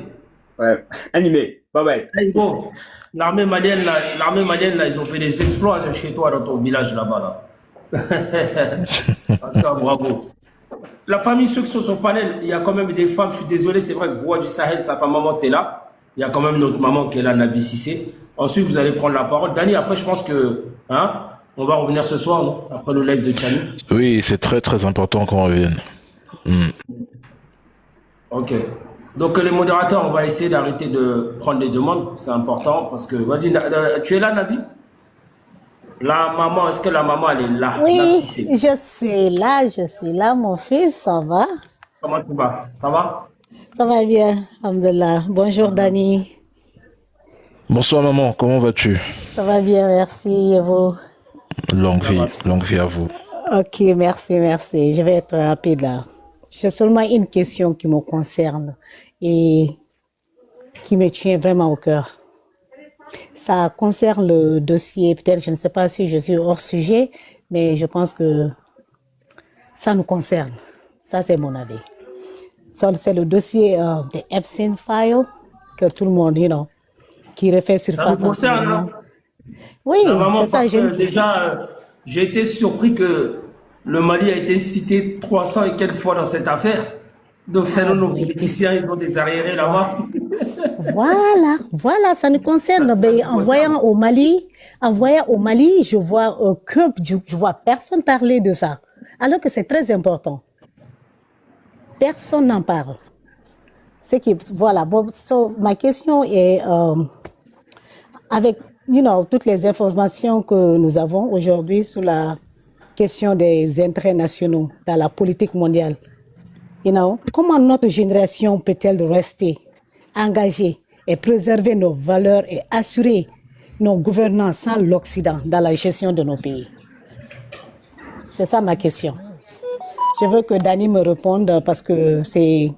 Ouais. Animé. Bye bye. Hey, Hugo, l'armée malienne, là, ils ont fait des exploits chez toi dans ton village là-bas. Là. En tout cas, bravo. La famille, ceux qui sont sur panel, il y a quand même des femmes. Je suis désolé, c'est vrai que Voix du Sahel, sa femme maman, t'es là. Il y a quand même notre maman qui est là, Nabi Sissé. Ensuite, vous allez prendre la parole. Dani, après, je pense que, hein, on va revenir ce soir, non? Après le live de Tchani. Oui, c'est très très important qu'on revienne. Ok. Donc les modérateurs, on va essayer d'arrêter de prendre les demandes. C'est important parce que, vas-y, tu es là, Nabi? La maman, est-ce que la maman, elle est là? Oui, je suis là, mon fils, ça va? Comment tu vas? Ça va? Ça va bien, alhamdulillah. Bonjour, Dani. Bonsoir maman, comment vas-tu? Ça va bien, merci. Et vous? Longue vie à vous. Ok, merci. Je vais être rapide là. J'ai seulement une question qui me concerne et qui me tient vraiment au cœur. Ça concerne le dossier, peut-être, je ne sais pas si je suis hors sujet, mais je pense que ça nous concerne. Ça, c'est mon avis. C'est le dossier de Epstein File que tout le monde, qui refait surface. Ça nous concerne, non? Oui, c'est ça. Déjà, j'ai été surpris que le Mali a été cité 300 et quelques fois dans cette affaire. Donc, c'est nos politiciens, ils ont des arriérés là-bas. Voilà, ça nous concerne. En voyant au Mali, je vois personne parler de ça. Alors que c'est très important. Personne n'en parle. Voilà. Ma question est, avec, toutes les informations que nous avons aujourd'hui sur la question des intérêts nationaux dans la politique mondiale, comment notre génération peut-elle rester engagée et préserver nos valeurs et assurer nos gouvernances sans l'Occident dans la gestion de nos pays? C'est ça ma question. Je veux que Dani me réponde parce que c'est,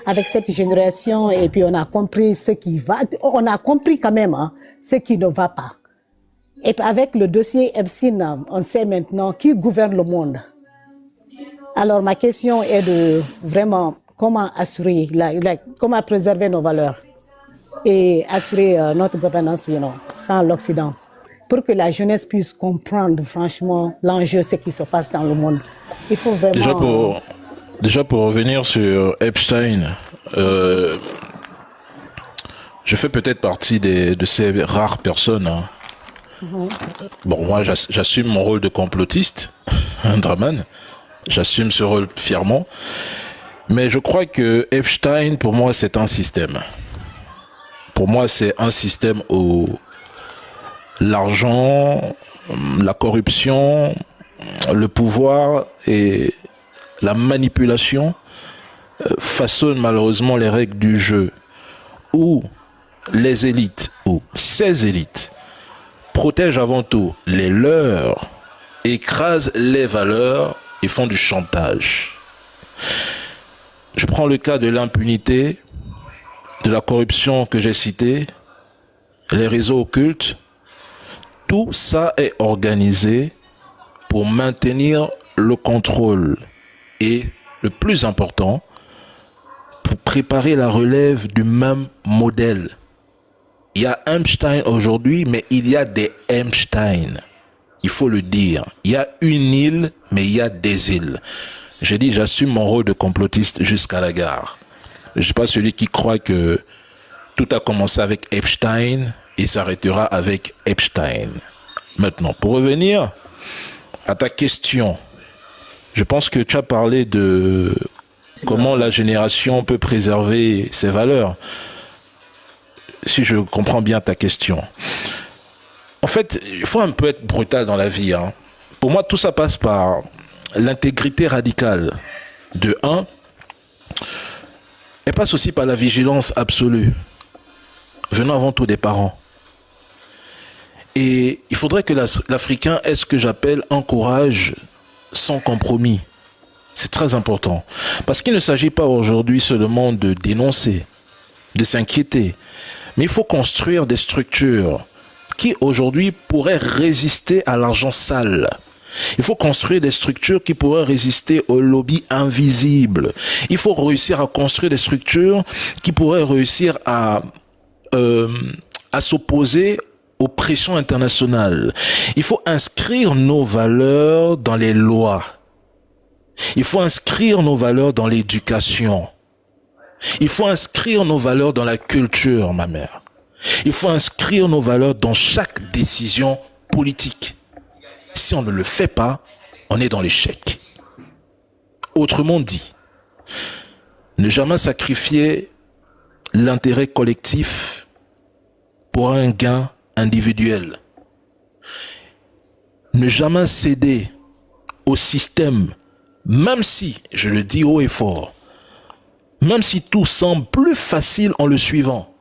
avec cette génération, et puis on a compris ce qui va, on a compris quand même ce qui ne va pas. Et puis avec le dossier Epstein, on sait maintenant qui gouverne le monde. Alors ma question est de vraiment comment assurer, comment préserver nos valeurs et assurer notre gouvernance, sans l'Occident, pour que la jeunesse puisse comprendre franchement l'enjeu, ce qui se passe dans le monde. Il faut vraiment... Déjà pour revenir sur Epstein, je fais peut-être partie de ces rares personnes. Bon, moi j'assume mon rôle de complotiste, Draman. J'assume ce rôle fièrement. Mais je crois que Epstein, pour moi, c'est un système. Pour moi, c'est un système où l'argent, la corruption, le pouvoir et la manipulation façonnent malheureusement les règles du jeu, où les élites, ou ces élites, protègent avant tout les leurs, écrasent les valeurs et font du chantage. Je prends le cas de l'impunité, de la corruption que j'ai cité, les réseaux occultes. Tout ça est organisé pour maintenir le contrôle et, le plus important, pour préparer la relève du même modèle. Il y a Epstein aujourd'hui, mais il y a des Epstein. Il faut le dire. Il y a une île, mais il y a des îles. J'ai dit, j'assume mon rôle de complotiste jusqu'à la gare. Je ne suis pas celui qui croit que tout a commencé avec Epstein et s'arrêtera avec Epstein. Maintenant, pour revenir à ta question, je pense que tu as parlé de comment la génération peut préserver ses valeurs. Si je comprends bien ta question. En fait, il faut un peu être brutal dans la vie. Hein. Pour moi, tout ça passe par l'intégrité radicale de un. Elle passe aussi par la vigilance absolue, venant avant tout des parents. Et il faudrait que l'Africain ait ce que j'appelle un courage sans compromis. C'est très important. Parce qu'il ne s'agit pas aujourd'hui seulement de dénoncer, de s'inquiéter, mais il faut construire des structures qui aujourd'hui pourraient résister à l'argent sale. Il faut construire des structures qui pourraient résister au lobby invisible. Il faut réussir à construire des structures qui pourraient réussir à s'opposer aux pressions internationales. Il faut inscrire nos valeurs dans les lois. Il faut inscrire nos valeurs dans l'éducation. Il faut inscrire nos valeurs dans la culture, ma mère. Il faut inscrire nos valeurs dans chaque décision politique. Si on ne le fait pas, on est dans l'échec. Autrement dit, ne jamais sacrifier l'intérêt collectif pour un gain individuel. Ne jamais céder au système, même si, je le dis haut et fort, même si tout semble plus facile en le suivant.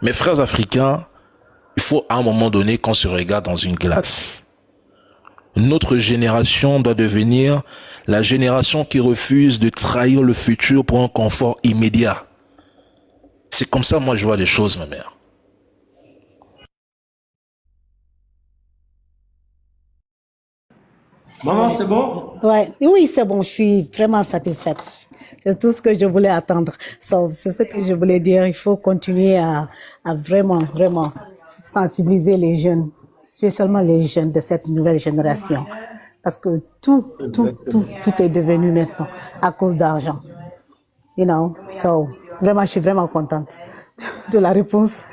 Mes frères africains, il faut à un moment donné qu'on se regarde dans une glace. Notre génération doit devenir la génération qui refuse de trahir le futur pour un confort immédiat. C'est comme ça, moi, je vois les choses, ma mère. Maman, c'est bon? Ouais. Oui, c'est bon, je suis vraiment satisfaite. C'est tout ce que je voulais attendre. C'est ce que je voulais dire. Il faut continuer à vraiment, vraiment sensibiliser les jeunes, spécialement les jeunes de cette nouvelle génération. Parce que tout est devenu maintenant à cause d'argent. You know, so, vraiment, je suis vraiment contente de la réponse.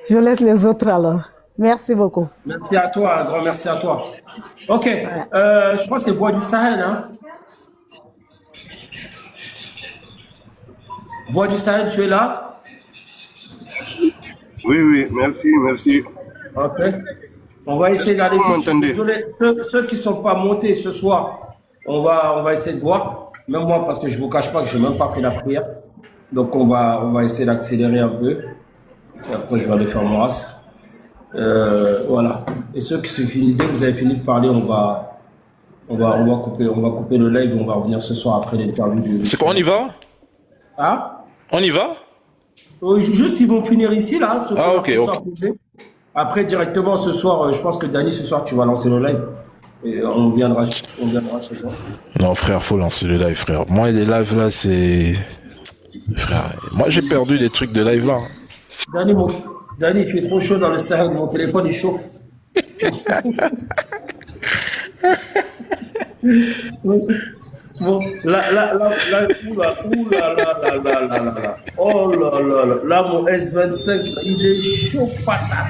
Je laisse les autres alors. Merci beaucoup. Merci à toi, un grand merci à toi. Ok, je crois que c'est Voix du Sahel, hein? Voix du Sahel, tu es là? Oui, oui, merci, merci. Ok. On va essayer d'aller. Vous m'entendez? Désolé, ceux qui ne sont pas montés ce soir, on va essayer de voir. Même moi, parce que je ne vous cache pas que je n'ai même pas fait la prière. Donc, on va essayer d'accélérer un peu. Et après, je vais aller faire mon race. Voilà. Et ceux qui se finissent, dès que vous avez fini de parler, on va couper le live et on va revenir ce soir après l'interview du. C'est quoi, on y va? Hein? On y va? Juste, ils vont finir ici, là. Ah, ok, ok. Après, directement, ce soir, je pense que Dani, ce soir, tu vas lancer le live. Et on viendra chez toi. Non, frère, faut lancer le live, frère. Moi, les lives, là, c'est... Frère, moi, j'ai perdu des trucs de live, là. Dani, il fait trop chaud dans le Sahel. Mon téléphone, il chauffe. Bon, là, oh là là là, là, mon S25, il est chaud patate.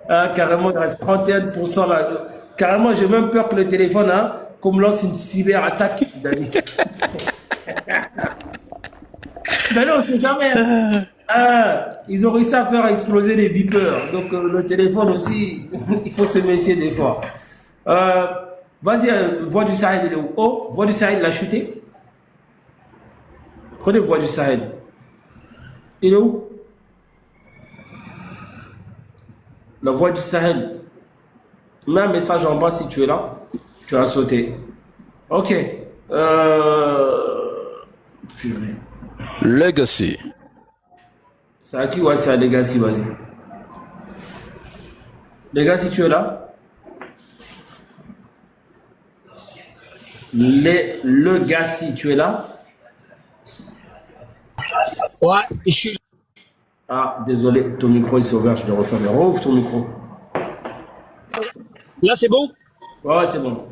Ah, carrément, il reste 31% là. Carrément, j'ai même peur que le téléphone, hein, qu'on me lance une cyberattaque. Dani, on ne sait jamais. Ils ont réussi à faire exploser les beepers. Donc, le téléphone aussi, il faut se méfier des fois. Vas-y, Voix du Sahel, il est où? Oh, Voix du Sahel, il a chuté. Prenez Voix du Sahel. Il est où? La Voix du Sahel. Mets un message en bas si tu es là. Tu as sauté. Ok. Purée. Legacy. C'est à qui? Ouais, c'est à Legacy, vas-y. Legacy, tu es là? Legacy, tu es là? Ouais, je suis. Ah, désolé, ton micro il s'est ouvert, je le referme. Rouvre ton micro. Là, c'est bon? Ouais, c'est bon.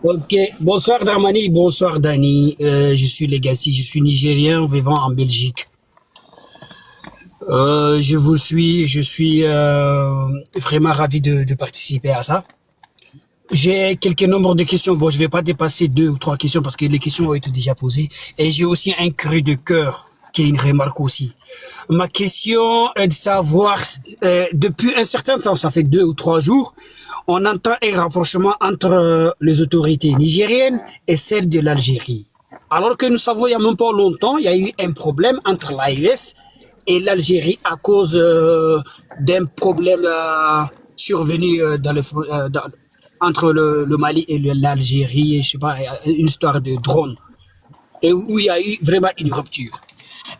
Ok. Bonsoir Dramani, bonsoir Dani. Je suis Legacy, je suis nigérien vivant en Belgique. Je vous suis, je suis vraiment ravi de participer à ça. J'ai quelques nombres de questions. Bon, je vais pas dépasser 2 ou 3 questions parce que les questions ont été déjà posées. Et j'ai aussi un cri de cœur qui est une remarque aussi. Ma question est de savoir, depuis un certain temps, ça fait 2 ou 3 jours, on entend un rapprochement entre les autorités nigériennes et celles de l'Algérie. Alors que nous savons, il n'y a même pas longtemps, il y a eu un problème entre l'AES et l'Algérie à cause d'un problème survenu entre le Mali et l'Algérie, je sais pas, une histoire de drone, et où il y a eu vraiment une rupture.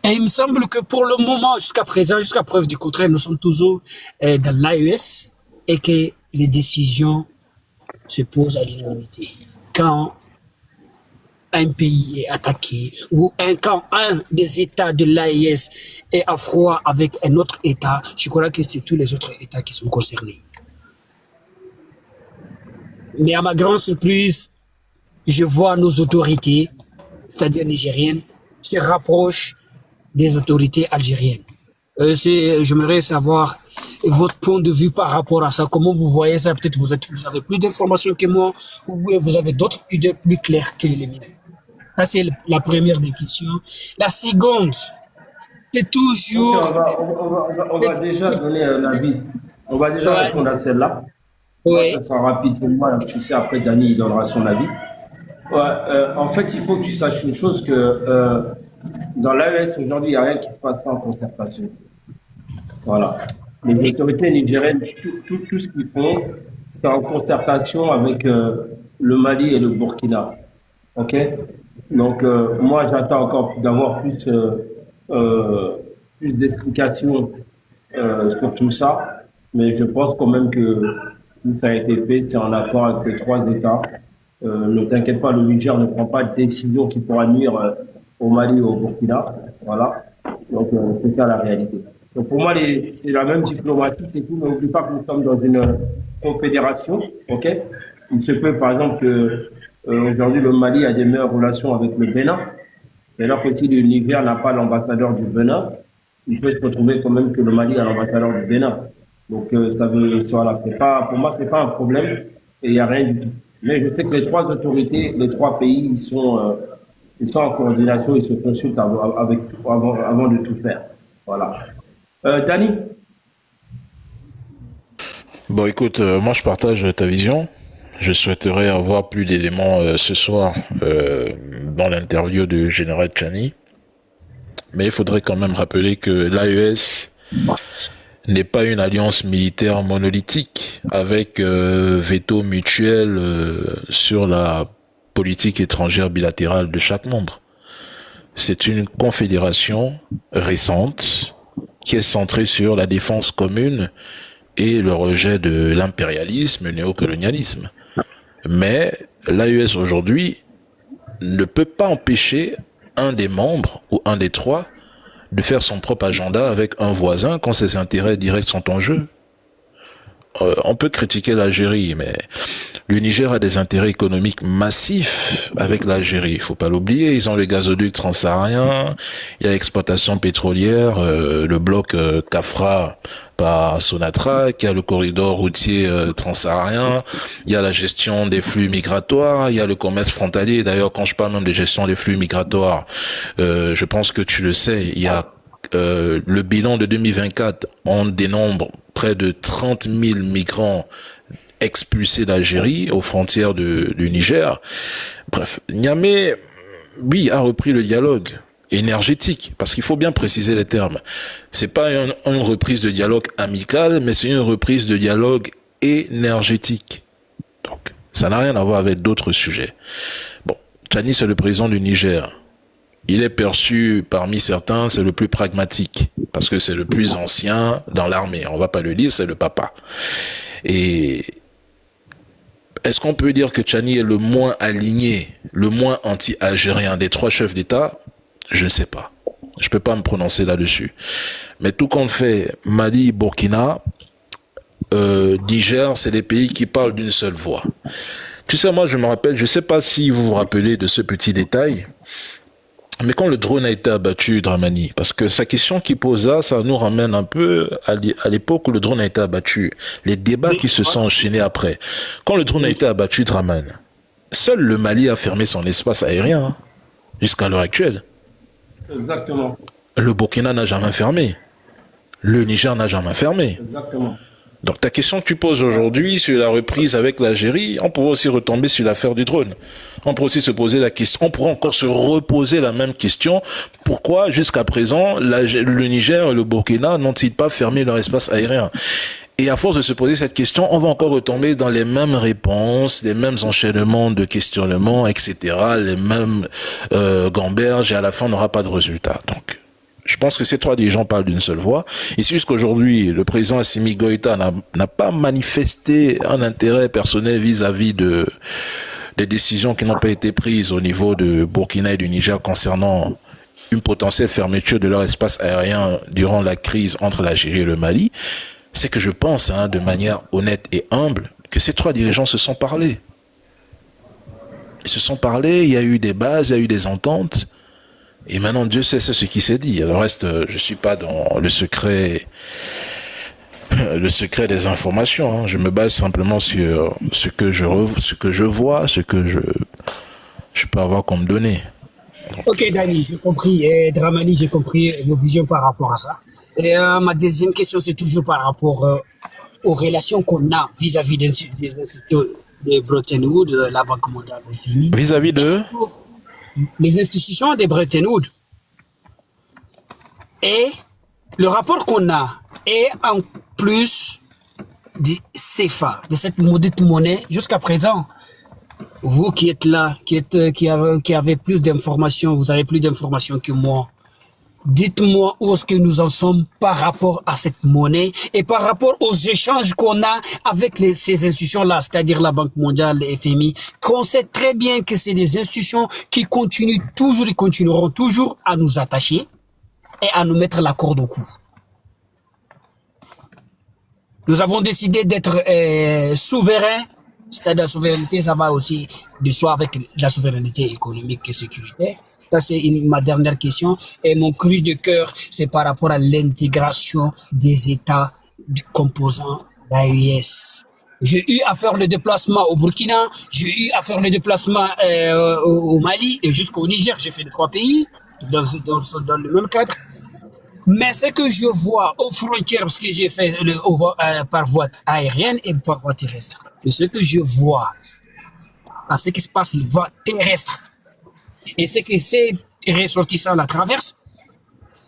Et il me semble que pour le moment, jusqu'à présent, jusqu'à preuve du contraire, nous sommes toujours dans l'AES et que les décisions se posent à l'unanimité. Quand un pays est attaqué ou quand un des États de l'AES est à froid avec un autre État, je crois que c'est tous les autres États qui sont concernés. Mais à ma grande surprise, je vois nos autorités, c'est-à-dire nigériennes, se rapprochent des autorités algériennes. J'aimerais savoir votre point de vue par rapport à ça. Comment vous voyez ça? Peut-être vous avez plus d'informations que moi, ou vous avez d'autres idées plus claires que les miennes. Ça, c'est la première des questions. La seconde, c'est toujours... Ok, on va déjà donner l'avis. On va déjà répondre à celle-là. Oui. Ça sera rapide pour moi. Tu sais, après, Dani, il donnera son avis. En fait, il faut que tu saches une chose que dans l'AES, aujourd'hui, il n'y a rien qui se passe en concertation. Voilà. Les autorités nigériennes, tout ce qu'ils font, c'est en concertation avec le Mali et le Burkina. OK? Donc, moi, j'attends encore d'avoir plus d'explications sur tout ça. Mais je pense quand même que tout a été fait, c'est en accord avec les 3 États. Ne t'inquiète pas, le Niger ne prend pas de décision qui pourra nuire au Mali ou au Burkina. Voilà. Donc, c'est ça la réalité. Donc, pour moi, c'est la même diplomatie, c'est tout. Mais n'oublie pas que nous sommes dans une confédération. OK? Il se peut, par exemple, que aujourd'hui, le Mali a des meilleures relations avec le Bénin. Mais alors que si le Niger n'a pas l'ambassadeur du Bénin, il peut se retrouver quand même que le Mali a l'ambassadeur du Bénin. Donc, ça veut, voilà, pour moi, c'est pas un problème et il n'y a rien du tout. Mais je sais que les 3 autorités, les 3 pays, ils sont en coordination, ils se consultent avant de tout faire. Voilà. Dani? Bon, écoute, moi je partage ta vision. Je souhaiterais avoir plus d'éléments ce soir dans l'interview de Général Tchani. Mais il faudrait quand même rappeler que l'AES n'est pas une alliance militaire monolithique avec veto mutuel sur la politique étrangère bilatérale de chaque membre. C'est une confédération récente qui est centrée sur la défense commune et le rejet de l'impérialisme, le néocolonialisme. Mais l'AES aujourd'hui ne peut pas empêcher un des membres ou un des 3 de faire son propre agenda avec un voisin quand ses intérêts directs sont en jeu. On peut critiquer l'Algérie, mais le Niger a des intérêts économiques massifs avec l'Algérie. Il faut pas l'oublier. Ils ont le gazoduc transsaharien, il y a l'exploitation pétrolière, le bloc Kafra par Sonatrach, il y a le corridor routier transsaharien, il y a la gestion des flux migratoires, il y a le commerce frontalier. D'ailleurs, quand je parle même de gestion des flux migratoires, je pense que tu le sais, il y a le bilan de 2024, on dénombre près de 30 000 migrants expulsés d'Algérie aux frontières du Niger. Bref, Niamey, oui, a repris le dialogue énergétique, parce qu'il faut bien préciser les termes. C'est pas une reprise de dialogue amical, mais c'est une reprise de dialogue énergétique. Donc, ça n'a rien à voir avec d'autres sujets. Bon, Tchani, c'est le président du Niger. Il est perçu parmi certains, c'est le plus pragmatique, parce que c'est le plus ancien dans l'armée. On va pas le dire, c'est le papa. Et est-ce qu'on peut dire que Tchani est le moins aligné, le moins anti-algérien des 3 chefs d'État? Je ne sais pas. Je peux pas me prononcer là-dessus. Mais tout compte fait, Mali, Burkina, Niger, c'est des pays qui parlent d'une seule voix. Tu sais, moi, je me rappelle, je sais pas si vous vous rappelez de ce petit détail, mais quand le drone a été abattu, Dramani, parce que sa question qu'il posa, ça nous ramène un peu à l'époque où le drone a été abattu, les débats qui se sont enchaînés après. Quand le drone a été abattu, Draman, seul le Mali a fermé son espace aérien, jusqu'à l'heure actuelle. Exactement. le Burkina n'a jamais fermé. Le Niger n'a jamais fermé. Exactement. Donc ta question que tu poses aujourd'hui sur la reprise avec l'Algérie, on pourrait aussi retomber sur l'affaire du drone. On pourrait aussi se poser la question, on pourrait encore se reposer la même question. Pourquoi jusqu'à présent le Niger et le Burkina n'ont-ils pas fermé leur espace aérien? Et à force de se poser cette question, on va encore retomber dans les mêmes réponses, les mêmes enchaînements de questionnements, etc., les mêmes gamberges, et à la fin on n'aura pas de résultat. Donc je pense que ces trois dirigeants parlent d'une seule voix. Et c'est juste qu'aujourd'hui, le président Assimi Goïta n'a pas manifesté un intérêt personnel vis-à-vis des décisions qui n'ont pas été prises au niveau de Burkina et du Niger concernant une potentielle fermeture de leur espace aérien durant la crise entre l'Algérie et le Mali. C'est que je pense, de manière honnête et humble, que ces trois dirigeants se sont parlé. Ils se sont parlé, il y a eu des bases, il y a eu des ententes. Et maintenant, Dieu sait ce qui s'est dit. Le reste, je suis pas dans le secret des informations. Je me base simplement sur ce que je vois, ce que je peux avoir comme données. Ok, Dani, j'ai compris. Et Dramani, j'ai compris vos visions par rapport à ça. Et ma deuxième question, c'est toujours par rapport aux relations qu'on a vis-à-vis des institutions de Bretton Woods, la Banque mondiale, le FMI. Vis-à-vis de les institutions de Bretton Woods. Et le rapport qu'on a est en plus du CFA, de cette maudite monnaie, jusqu'à présent. Vous qui êtes là, qui avez plus d'informations, vous avez plus d'informations que moi. Dites-moi où est-ce que nous en sommes par rapport à cette monnaie et par rapport aux échanges qu'on a avec ces institutions-là, c'est-à-dire la Banque mondiale, le FMI, qu'on sait très bien que c'est des institutions qui continuent toujours et continueront toujours à nous attacher et à nous mettre la corde au cou. Nous avons décidé d'être souverains, c'est-à-dire la souveraineté, ça va aussi de soi avec la souveraineté économique et sécuritaire. Ça, c'est ma dernière question. Et mon cri de cœur, c'est par rapport à l'intégration des États du composant l'AES. J'ai eu à faire le déplacement au Burkina, j'ai eu à faire le déplacement au Mali et jusqu'au Niger. J'ai fait les 3 pays dans le même cadre. Mais ce que je vois aux frontières, parce que j'ai fait par voie aérienne et par voie terrestre, mais ce que je vois à ce qui se passe, les voies terrestres, et ce que ces ressortissants la traversent,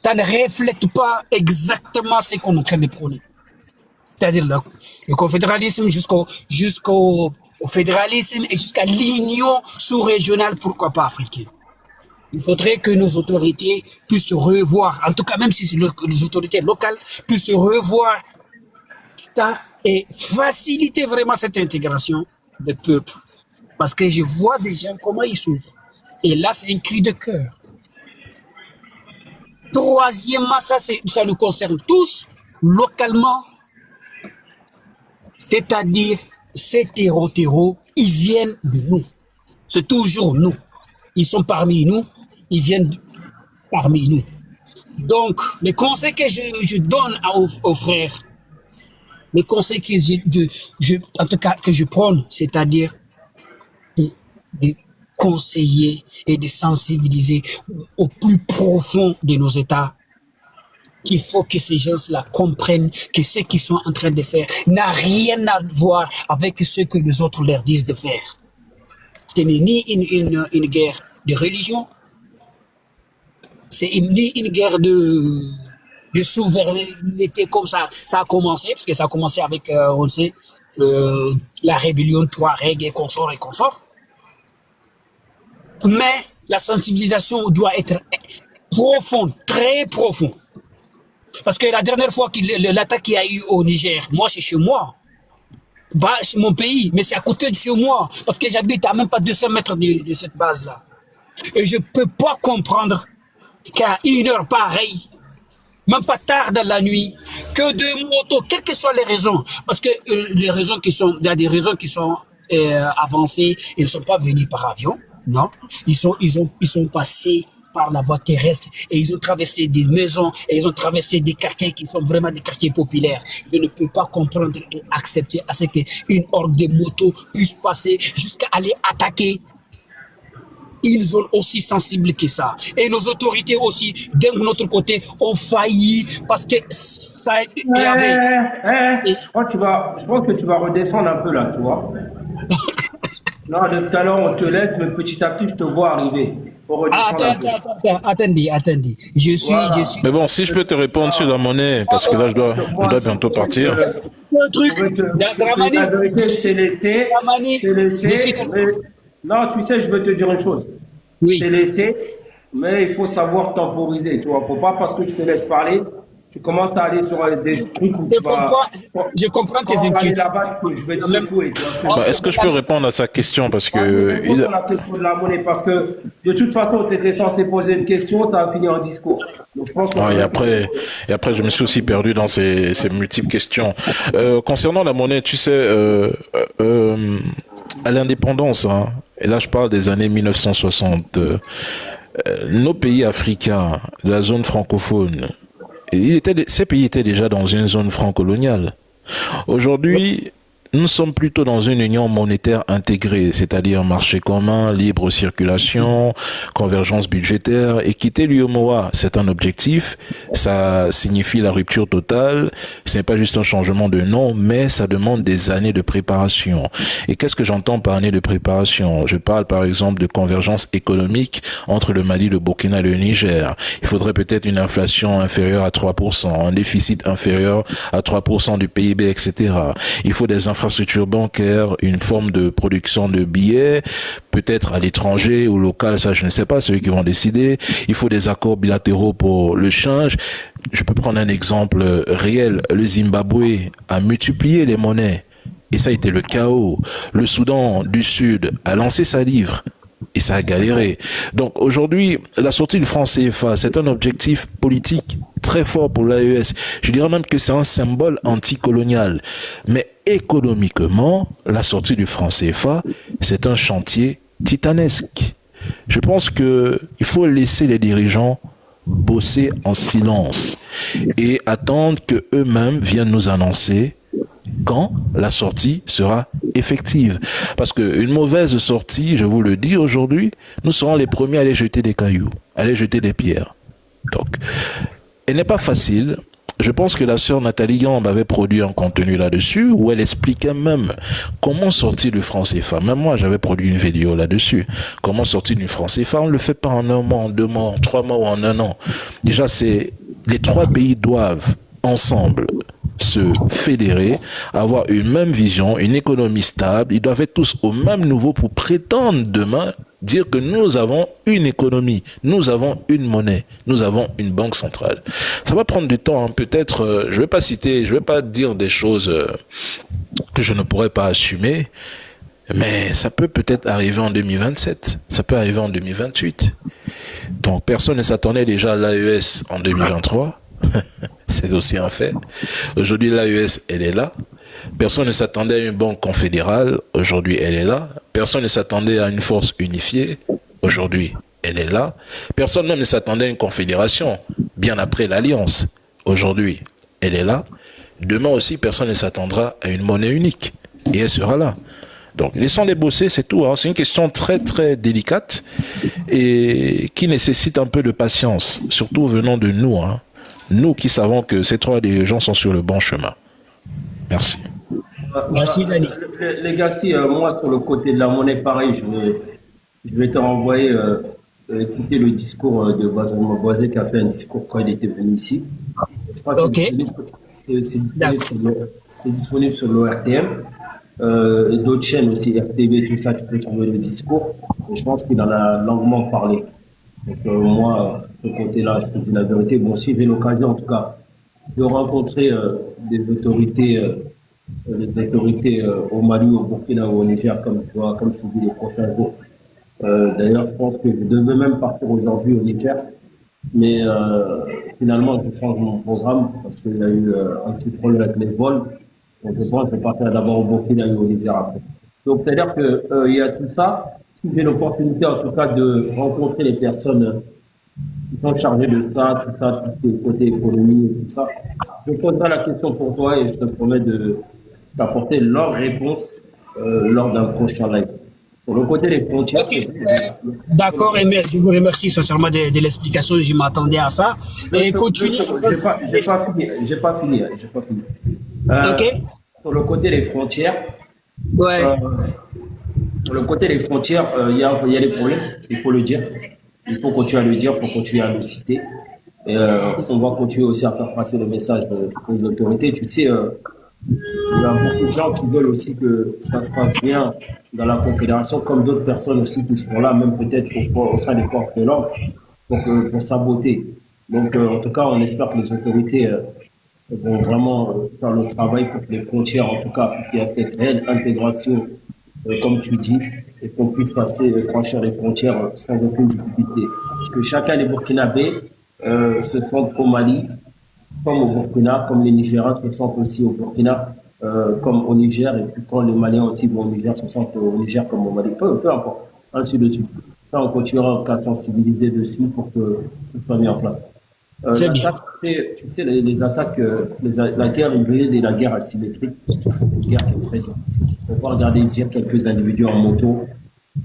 ça ne reflète pas exactement ce qu'on est en train de prôner. C'est-à-dire le confédéralisme jusqu'au fédéralisme et jusqu'à l'union sous-régionale, pourquoi pas africaine. Il faudrait que nos autorités puissent se revoir, en tout cas même si c'est les autorités locales, puissent se revoir ça et faciliter vraiment cette intégration des peuples. Parce que je vois des gens comment ils souffrent. Et là, c'est un cri de cœur. Troisièmement, ça nous concerne tous, localement. C'est-à-dire, ces terreaux, ils viennent de nous. C'est toujours nous. Ils sont parmi nous, ils viennent parmi nous. Donc, les conseils que je donne aux frères, les conseils que en tout cas, que je prône, c'est-à-dire de conseiller et de sensibiliser au plus profond de nos États. Il faut que ces gens-là comprennent que ce qu'ils sont en train de faire n'a rien à voir avec ce que les autres leur disent de faire. Ce n'est ni une guerre de religion, c'est ni une guerre de souveraineté comme ça. Ça a commencé, parce que ça a commencé avec, on sait, la rébellion Touareg et consorts. Mais la sensibilisation doit être profonde, très profonde. Parce que la dernière fois l'attaque qu'il y a eu au Niger, moi c'est chez moi. Bah, c'est mon pays, mais c'est à côté de chez moi. Parce que j'habite à même pas 200 mètres de cette base-là. Et je peux pas comprendre qu'à une heure pareille, même pas tard dans la nuit, que des motos, quelles que soient les raisons, parce que les raisons il y a des raisons qui sont avancées, ils ne sont pas venus par avion, non, ils sont passés par la voie terrestre et ils ont traversé des maisons et ils ont traversé des quartiers qui sont vraiment des quartiers populaires. Je ne peux pas comprendre et accepter à ce qu'une horde de motos puisse passer jusqu'à aller attaquer ils ont aussi sensible que ça. Et nos autorités aussi, d'un autre côté, ont failli parce que ça il y avait... Je pense que tu vas redescendre un peu là, tu vois. Non, de tout à l'heure, on te laisse, mais petit à petit, je te vois arriver. Faut redescendre un peu. Attendez. Je suis... Mais bon, si je peux te répondre sur la monnaie, parce que là, je dois bientôt partir. Un truc, Dramani, La vérité, je t'ai laissé. Non, tu sais, je veux te dire une chose. oui. Je t'ai laissé, mais il faut savoir temporiser. Tu vois, faut pas parce que je te laisse parler, tu commences à aller sur des trucs où tu vas. Je comprends tes Quand on va aller inquiétudes. là-bas, je vais te secouer. Tu vois ce que je veux dire. Est-ce que je peux répondre à sa question? Parce que Réponds sur la question de la monnaie, parce que de toute façon, tu étais censé poser une question, ça va finir en discours. Donc je pense qu'on et après, je me suis aussi perdu dans ces multiples questions. Concernant la monnaie, tu sais, à l'indépendance, hein, et là je parle des années 1960, nos pays africains, la zone francophone, ces pays étaient déjà dans une zone francoloniale. Aujourd'hui, nous sommes plutôt dans une union monétaire intégrée, c'est-à-dire marché commun, libre circulation, convergence budgétaire, et quitter l'UEMOA, c'est un objectif, ça signifie la rupture totale, ce n'est pas juste un changement de nom, mais ça demande des années de préparation. Et qu'est-ce que j'entends par années de préparation? Je parle par exemple de convergence économique entre le Mali, le Burkina et le Niger. Il faudrait peut-être une inflation inférieure à 3%, un déficit inférieur à 3% du PIB, etc. Il faut des infrastructures bancaires, une forme de production de billets, peut-être à l'étranger ou local, ça je ne sais pas, c'est eux qui vont décider. Il faut des accords bilatéraux pour le change. Je peux prendre un exemple réel. Le Zimbabwe a multiplié les monnaies et ça a été le chaos. Le Soudan du Sud a lancé sa livre et ça a galéré. Donc aujourd'hui, la sortie du franc CFA, c'est un objectif politique très fort pour l'AES. Je dirais même que c'est un symbole anticolonial. Mais économiquement, la sortie du franc CFA, c'est un chantier titanesque. Je pense qu'il faut laisser les dirigeants bosser en silence et attendre que eux-mêmes viennent nous annoncer quand la sortie sera effective. Parce qu'une mauvaise sortie, je vous le dis aujourd'hui, nous serons les premiers à aller jeter des cailloux, à aller jeter des pierres. Donc, elle n'est pas facile. Je pense que la sœur Nathalie Gambe avait produit un contenu là-dessus où elle expliquait même comment sortir du franc CFA. Même moi, j'avais produit une vidéo là-dessus. Comment sortir du franc CFA. On ne le fait pas en un mois, en 2 mois, en 3 mois ou en 1 an. Déjà, les 3 pays doivent ensemble se fédérer, avoir une même vision, une économie stable. Ils doivent être tous au même niveau pour prétendre demain dire que nous avons une économie, nous avons une monnaie, nous avons une banque centrale. Ça va prendre du temps, hein. Peut-être, je vais pas dire des choses que je ne pourrais pas assumer, mais ça peut peut-être arriver en 2027, ça peut arriver en 2028. Donc personne ne s'attendait déjà à l'AES en 2023. C'est aussi un fait. Aujourd'hui, l'AES, elle est là. Personne ne s'attendait à une banque confédérale. Aujourd'hui, elle est là. Personne ne s'attendait à une force unifiée. Aujourd'hui, elle est là. Personne même ne s'attendait à une confédération, bien après l'alliance. Aujourd'hui, elle est là. Demain aussi, personne ne s'attendra à une monnaie unique. Et elle sera là. Donc, laissons-les bosser, c'est tout. Hein. C'est une question très, très délicate et qui nécessite un peu de patience, surtout venant de nous. Hein. Nous qui savons que ces 3 dirigeants sont sur le bon chemin. Merci. Merci, Dani. Les gars, moi, sur le côté de la monnaie, pareil, je vais te renvoyer écouter le discours de Boisé qui a fait un discours quand il était venu ici. Je crois que c'est disponible sur l'ORTM. Et d'autres chaînes aussi, RTV, tout ça, tu peux trouver le discours. Et je pense qu'il en a longuement parlé. Donc moi, de ce côté-là, je te dis la vérité. Bon, si j'ai l'occasion, en tout cas, de rencontrer des autorités au Mali, au Burkina ou au Niger, comme tu vois, comme je te dis les prochains jours. D'ailleurs, je pense que je devais même partir aujourd'hui au Niger, mais finalement, je change mon programme parce qu'il y a eu un petit problème avec les vols. Donc je pense que je vais partir d'abord au Burkina et au Niger après. Donc c'est-à-dire que il y a tout ça. Si j'ai l'opportunité, en tout cas, de rencontrer les personnes qui sont chargées de ça, tout ce côté économie et tout ça, je poserai la question pour toi et je te promets de t'apporter leur réponse lors d'un prochain live. Sur le côté des frontières, Ok, d'accord, et je vous remercie sincèrement de l'explication, je m'attendais à ça. Et continue. j'ai pas fini. Ok, Sur le côté des frontières, ouais, euh, sur le côté des frontières, il y a des problèmes, il faut le dire. Il faut continuer à le dire, il faut continuer à le citer. Et, on va continuer aussi à faire passer le message aux autorités. Tu sais, il y a beaucoup de gens qui veulent aussi que ça se passe bien dans la Confédération, comme d'autres personnes aussi qui sont là, même peut-être au sein des forces de l'ordre, pour saboter. Donc, en tout cas, on espère que les autorités vont vraiment faire le travail pour que les frontières, en tout cas, pour qu'il y ait cette réelle intégration, comme tu dis, et qu'on puisse passer, franchir les frontières sans aucune difficulté. Parce que chacun des Burkinabés se sentent au Mali, comme au Burkina, comme les Nigériens se sentent aussi au Burkina, comme au Niger, et puis quand les Maliens aussi vont au Niger, se sentent au Niger comme au Mali, peu importe, ainsi de suite. Ça, on continuera en cas de sensibiliser dessus pour que tout soit mis en place. c'est bien. Tu sais, les attaques, la guerre hybride et la guerre asymétrique, c'est une guerre qui est très difficile. On va regarder dire quelques individus en moto,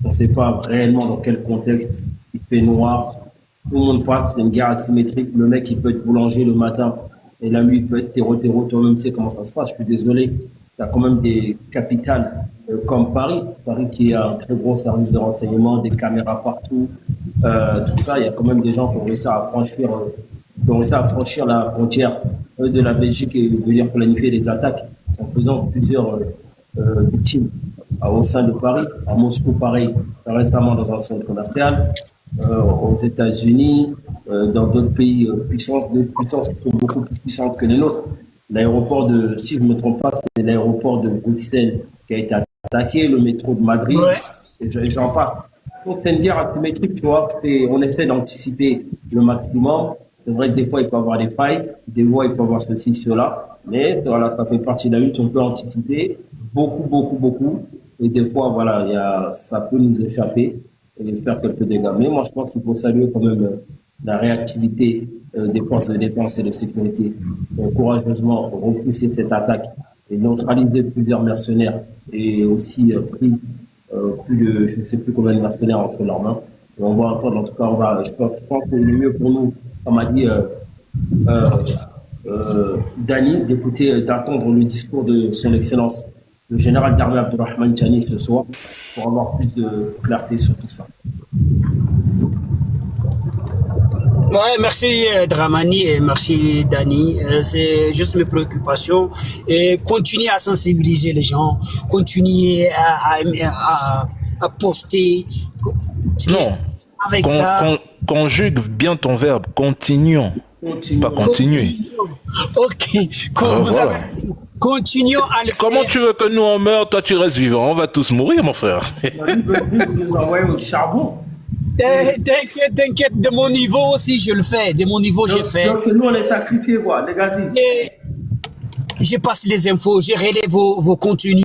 on ne sait pas réellement dans quel contexte il fait noir, tout le monde passe, c'est une guerre asymétrique, le mec il peut être boulanger le matin et la nuit il peut être terreau, toi-même tu sais comment ça se passe, je suis désolé. Il y a quand même des capitales comme Paris qui a un très gros service de renseignement, des caméras partout, tout ça, il y a quand même des gens qui ont réussi à franchir la frontière de la Belgique et venir planifier les attaques en faisant plusieurs victimes au sein de Paris, à Moscou pareil, récemment dans un centre commercial, aux États-Unis, dans d'autres pays puissances qui sont beaucoup plus puissantes que les nôtres. L'aéroport si je ne me trompe pas, c'est l'aéroport de Bruxelles qui a été attaqué, le métro de Madrid, Ouais. et j'en passe. Donc c'est une guerre asymétrique, tu vois, on essaie d'anticiper le maximum. C'est vrai que des fois il peut y avoir des failles, des fois il peut y avoir ceci, cela, mais voilà, ça fait partie de la lutte, on peut anticiper beaucoup, et des fois voilà, ça peut nous échapper et faire quelques dégâts. Mais moi je pense qu'il faut saluer quand même la réactivité des forces de défense et de sécurité, courageusement repousser cette attaque et neutraliser plusieurs mercenaires et aussi pris plus de, je ne sais plus combien de mercenaires entre leurs mains. Et on va entendre, en tout cas, je pense qu'il est mieux pour nous, comme a dit Dani, d'attendre le discours de son Excellence, le général d'armée Abdurrahman Chani ce soir, pour avoir plus de clarté sur tout ça. Ouais, merci Dramani et merci Dani. C'est juste mes préoccupations. Et continuez à sensibiliser les gens, continuez à poster. Non. Avec ça. Conjugue bien ton verbe. Continuons. Pas continuer. Ok. Voilà. Continuons à le Comment faire. tu veux que nous on meure, toi tu restes vivant? On va tous mourir, mon frère. Vous nous envoyez au charbon. T'inquiète, de mon niveau aussi, je le fais. De mon niveau, j'ai fait. Donc, nous, on est sacrifiés, quoi, les gars. Je passe les infos, je relève vos contenus,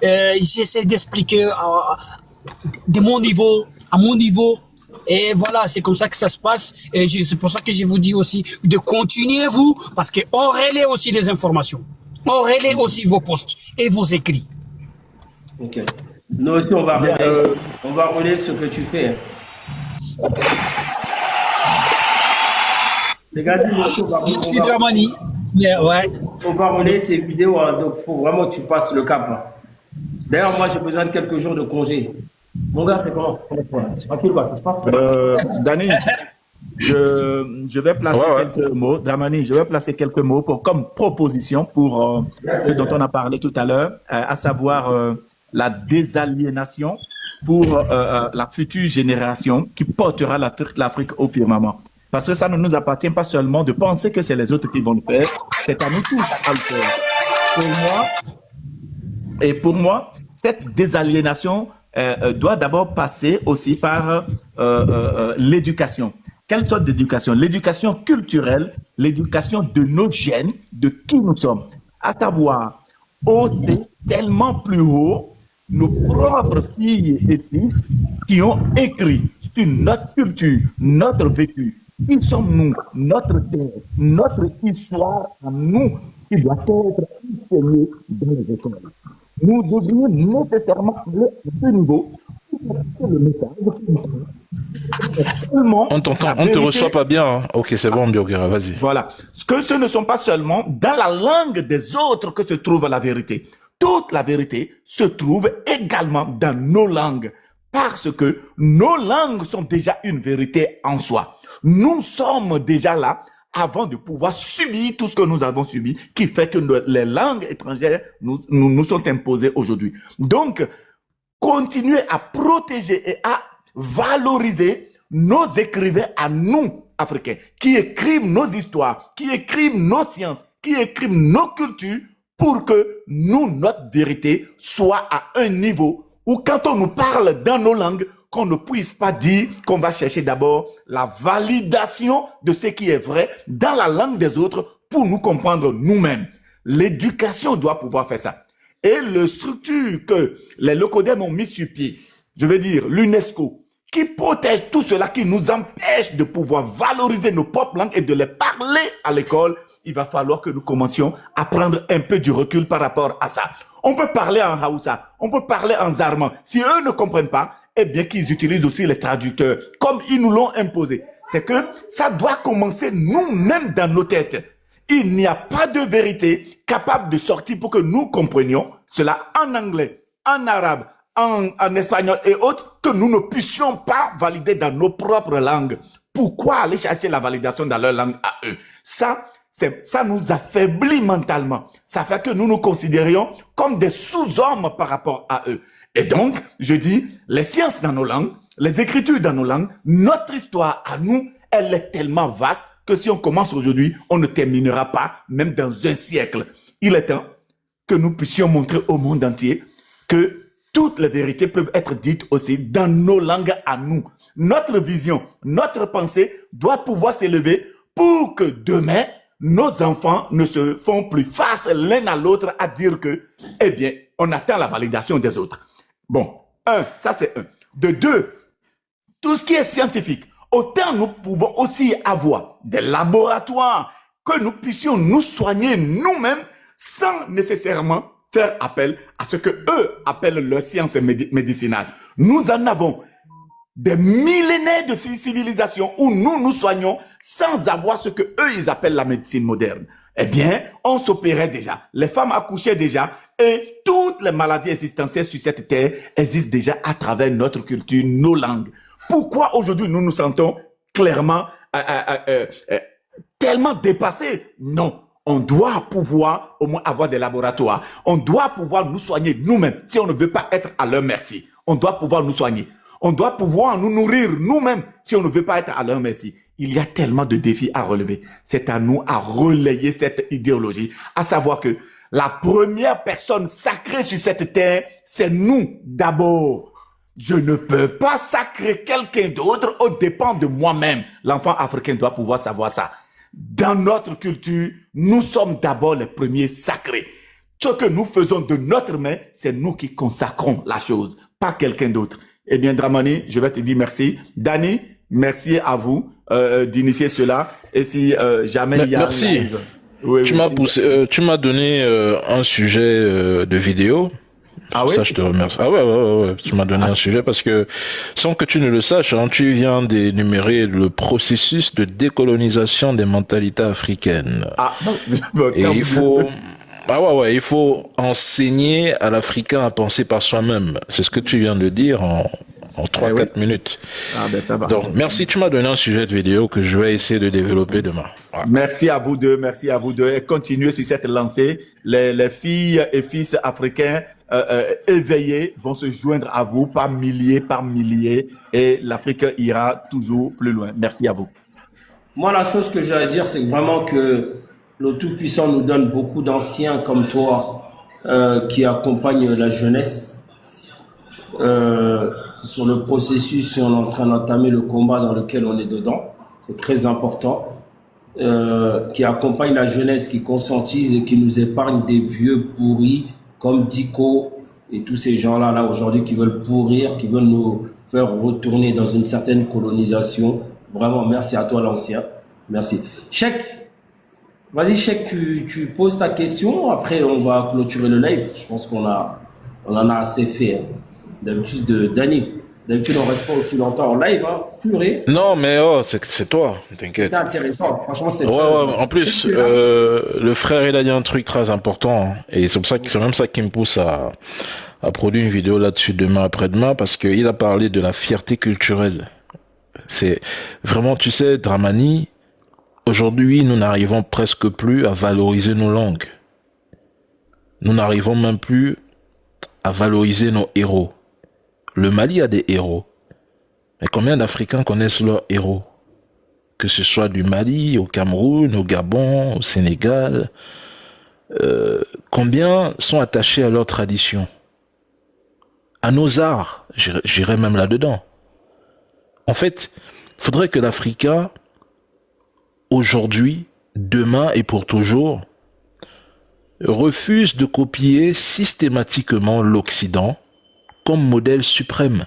j'essaie d'expliquer de mon niveau, à mon niveau. Et voilà, c'est comme ça que ça se passe. Et c'est pour ça que je vous dis aussi de continuer vous, parce qu'on relaie aussi les informations. On relaie aussi vos posts et vos écrits. Ok. Nous aussi, on va relayer ce que tu fais. Les gars, on va relayer ces vidéos, hein, donc il faut vraiment que tu passes le cap. Hein. D'ailleurs, moi, j'ai besoin de quelques jours de congé. Mon gars, c'est comment? C'est tranquille, ça se passe? Dani, je vais placer quelques mots. Dramani, je vais placer quelques mots comme proposition pour ce dont on a parlé tout à l'heure, à savoir la désaliénation pour la future génération qui portera l'Afrique au firmament. Parce que ça ne nous appartient pas seulement de penser que c'est les autres qui vont le faire, c'est à nous tous à le faire. Pour moi, cette désaliénation doit d'abord passer aussi par l'éducation. Quelle sorte d'éducation? L'éducation culturelle, l'éducation de nos gènes, de qui nous sommes. À savoir, ôter tellement plus haut nos propres filles et fils qui ont écrit sur notre culture, notre vécu. Qui sommes-nous? Notre terre, notre histoire à nous qui doit être enseignée dans les écoles. Nous devons nécessairement aller à ce niveau Seulement On t'entend, la on te vérité- reçoit pas bien. Hein. Ok, c'est bon, Bioguera, vas-y. Voilà. Que ce ne sont pas seulement dans la langue des autres que se trouve la vérité. Toute la vérité se trouve également dans nos langues. Parce que nos langues sont déjà une vérité en soi. Nous sommes déjà là avant de pouvoir subir tout ce que nous avons subi, qui fait que les langues étrangères nous sont imposées aujourd'hui. Donc, continuer à protéger et à valoriser nos écrivains à nous, Africains, qui écrivent nos histoires, qui écrivent nos sciences, qui écrivent nos cultures, pour que nous, notre vérité, soit à un niveau où quand on nous parle dans nos langues, qu'on ne puisse pas dire qu'on va chercher d'abord la validation de ce qui est vrai dans la langue des autres pour nous comprendre nous-mêmes. L'éducation doit pouvoir faire ça. Et le structure que les Locodem ont mis sur pied, je veux dire l'UNESCO, qui protège tout cela, qui nous empêche de pouvoir valoriser nos propres langues et de les parler à l'école, il va falloir que nous commencions à prendre un peu du recul par rapport à ça. On peut parler en Haoussa, on peut parler en Zarma. Si eux ne comprennent pas, eh bien qu'ils utilisent aussi les traducteurs, comme ils nous l'ont imposé. C'est que ça doit commencer nous-mêmes dans nos têtes. Il n'y a pas de vérité capable de sortir pour que nous comprenions cela en anglais, en arabe, en espagnol et autres, que nous ne puissions pas valider dans nos propres langues. Pourquoi aller chercher la validation dans leur langue à eux? Ça nous affaiblit mentalement. Ça fait que nous nous considérions comme des sous-hommes par rapport à eux. Et donc, je dis, les sciences dans nos langues, les écritures dans nos langues, notre histoire à nous, elle est tellement vaste que si on commence aujourd'hui, on ne terminera pas, même dans un siècle. Il est temps que nous puissions montrer au monde entier que toutes les vérités peuvent être dites aussi dans nos langues à nous. Notre vision, notre pensée doit pouvoir s'élever pour que demain, nos enfants ne se font plus face l'un à l'autre à dire que, eh bien, on attend la validation des autres. Bon, ça c'est un. De deux, tout ce qui est scientifique, autant nous pouvons aussi avoir des laboratoires que nous puissions nous soigner nous-mêmes sans nécessairement faire appel à ce que eux appellent leur science médicinale. Nous en avons des millénaires de civilisation où nous nous soignons sans avoir ce que eux ils appellent la médecine moderne. Eh bien, on s'opérait déjà, les femmes accouchaient déjà et toutes les maladies existentielles sur cette terre existent déjà à travers notre culture, nos langues. Pourquoi aujourd'hui nous nous sentons clairement tellement dépassés? Non, on doit pouvoir au moins avoir des laboratoires. On doit pouvoir nous soigner nous-mêmes si on ne veut pas être à leur merci. On doit pouvoir nous soigner. On doit pouvoir nous nourrir nous-mêmes si on ne veut pas être à leur merci. Il y a tellement de défis à relever. C'est à nous à relayer cette idéologie, à savoir que la première personne sacrée sur cette terre, c'est nous d'abord. Je ne peux pas sacrer quelqu'un d'autre aux dépens de moi-même. L'enfant africain doit pouvoir savoir ça. Dans notre culture, nous sommes d'abord les premiers sacrés. Ce que nous faisons de notre main, c'est nous qui consacrons la chose, pas quelqu'un d'autre. Eh bien, Dramani, je vais te dire merci. Dani, merci à vous d'initier cela. Et si jamais il y a... Merci. Tu m'as donné un sujet de vidéo. Ah oui? Ça, je te remercie. Ah ouais. Tu m'as donné un sujet parce que, sans que tu ne le saches, hein, tu viens d'énumérer le processus de décolonisation des mentalités africaines. Ah, et il faut... il faut enseigner à l'Africain à penser par soi-même. C'est ce que tu viens de dire en 3-4 minutes. Ah ben ça va. Donc, merci, tu m'as donné un sujet de vidéo que je vais essayer de développer demain. Ouais. Merci à vous deux. Et continuez sur cette lancée. Les filles et fils africains éveillés vont se joindre à vous par milliers, et l'Afrique ira toujours plus loin. Merci à vous. Moi, la chose que j'ai à dire, c'est vraiment que le Tout-Puissant nous donne beaucoup d'anciens comme toi qui accompagnent la jeunesse sur le processus et on est en train d'entamer le combat dans lequel on est dedans. C'est très important. Qui accompagnent la jeunesse, qui conscientisent et qui nous épargnent des vieux pourris comme Diko et tous ces gens-là là, aujourd'hui qui veulent pourrir, qui veulent nous faire retourner dans une certaine colonisation. Vraiment, merci à toi l'ancien. Merci. Cheikh, vas-y Cheikh, tu poses ta question, après on va clôturer le live. Je pense qu'on en a assez fait. Hein. D'habitude, Dani. D'habitude, on reste pas aussi longtemps en live, hein. Purée. Non, mais oh, c'est toi, t'inquiète. C'était intéressant. Franchement, c'était Ouais, ouais, en plus, le frère, il a dit un truc très important, hein. Et c'est pour ça que c'est même ça qui me pousse à produire une vidéo là-dessus demain après-demain, parce qu'il a parlé de la fierté culturelle. C'est vraiment, tu sais, Dramani, aujourd'hui, nous n'arrivons presque plus à valoriser nos langues. Nous n'arrivons même plus à valoriser nos héros. Le Mali a des héros. Mais combien d'Africains connaissent leurs héros? Que ce soit du Mali, au Cameroun, au Gabon, au Sénégal. Combien sont attachés à leur tradition? À nos arts, j'irais même là-dedans. En fait, il faudrait que l'Africain, aujourd'hui, demain et pour toujours, refuse de copier systématiquement l'Occident comme modèle suprême,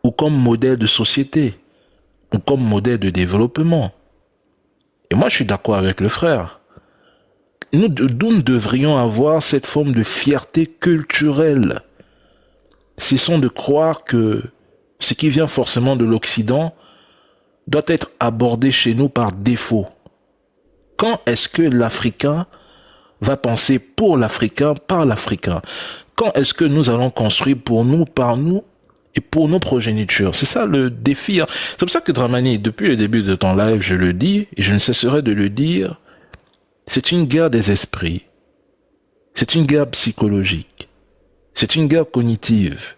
ou comme modèle de société, ou comme modèle de développement. Et moi, je suis d'accord avec le frère. Nous devrions avoir cette forme de fierté culturelle. Cessons de croire que ce qui vient forcément de l'Occident doit être abordé chez nous par défaut. Quand est-ce que l'Africain va penser pour l'Africain, par l'Africain? Quand est-ce que nous allons construire pour nous, par nous et pour nos progénitures? C'est ça le défi. C'est comme ça que Dramani, depuis le début de ton live, je le dis, et je ne cesserai de le dire, c'est une guerre des esprits. C'est une guerre psychologique. C'est une guerre cognitive.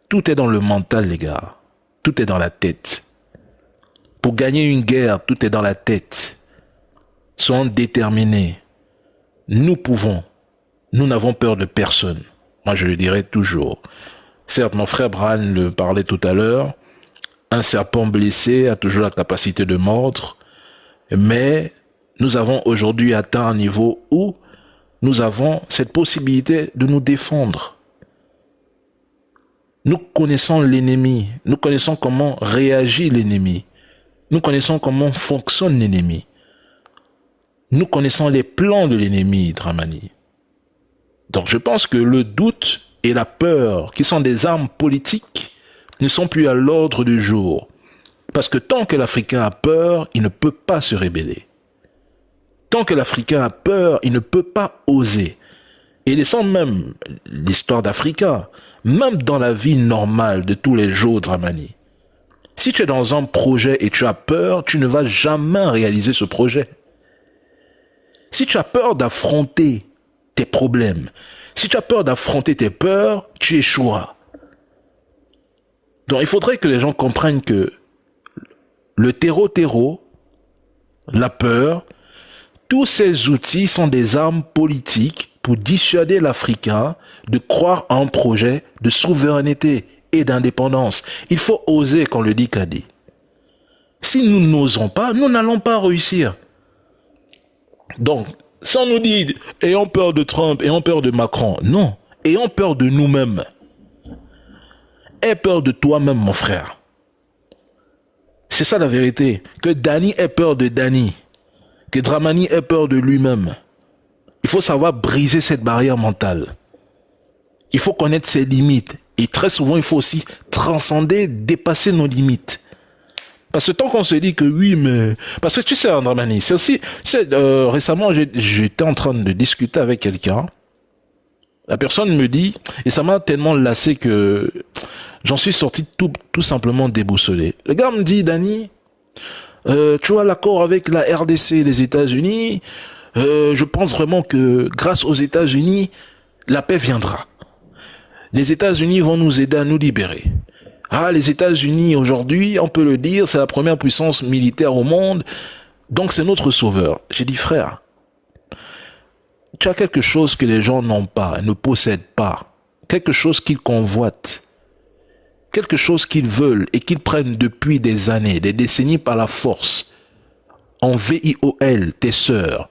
Tout est dans le mental, les gars. Tout est dans la tête. Pour gagner une guerre, tout est dans la tête. Soyons déterminés. Nous pouvons. Nous n'avons peur de personne. Moi, je le dirai toujours. Certes, mon frère Bran le parlait tout à l'heure. Un serpent blessé a toujours la capacité de mordre. Mais nous avons aujourd'hui atteint un niveau où nous avons cette possibilité de nous défendre. Nous connaissons l'ennemi. Nous connaissons comment réagit l'ennemi. Nous connaissons comment fonctionne l'ennemi. Nous connaissons les plans de l'ennemi, Dramani. Donc je pense que le doute et la peur, qui sont des armes politiques, ne sont plus à l'ordre du jour. Parce que tant que l'Africain a peur, il ne peut pas se rébeller. Tant que l'Africain a peur, il ne peut pas oser. Et laissant même l'histoire d'Africain, même dans la vie normale de tous les jours, Dramani, si tu es dans un projet et tu as peur, tu ne vas jamais réaliser ce projet. Si tu as peur d'affronter tes problèmes, si tu as peur d'affronter tes peurs, tu échoueras. Donc il faudrait que les gens comprennent que le terreau, la peur, tous ces outils sont des armes politiques pour dissuader l'Africain de croire à un projet de souveraineté et d'indépendance. Il faut oser, comme le dit Kadi. Si nous n'osons pas, nous n'allons pas réussir. Donc, sans nous dire, ayons peur de Trump, ayons peur de Macron. Non, ayons peur de nous-mêmes. Aie peur de toi-même, mon frère. C'est ça la vérité. Que Dani ait peur de Dani. Que Dramani ait peur de lui-même. Il faut savoir briser cette barrière mentale. Il faut connaître ses limites. Et très souvent, il faut aussi transcender, dépasser nos limites. Parce que tant qu'on se dit que oui, mais... Parce que tu sais, Dramani, c'est aussi... Tu sais, récemment, j'étais en train de discuter avec quelqu'un. La personne me dit... Et ça m'a tellement lassé que... J'en suis sorti tout simplement déboussolé. Le gars me dit, Dani, tu vois l'accord avec la RDC et les États-Unis, je pense vraiment que grâce aux États-Unis, la paix viendra. Les États-Unis vont nous aider à nous libérer. Ah, les États-Unis aujourd'hui, on peut le dire, c'est la première puissance militaire au monde, donc c'est notre sauveur. J'ai dit, frère, tu as quelque chose que les gens n'ont pas, ne possèdent pas, quelque chose qu'ils convoitent, quelque chose qu'ils veulent et qu'ils prennent depuis des années, des décennies par la force, en VIOL, tes sœurs,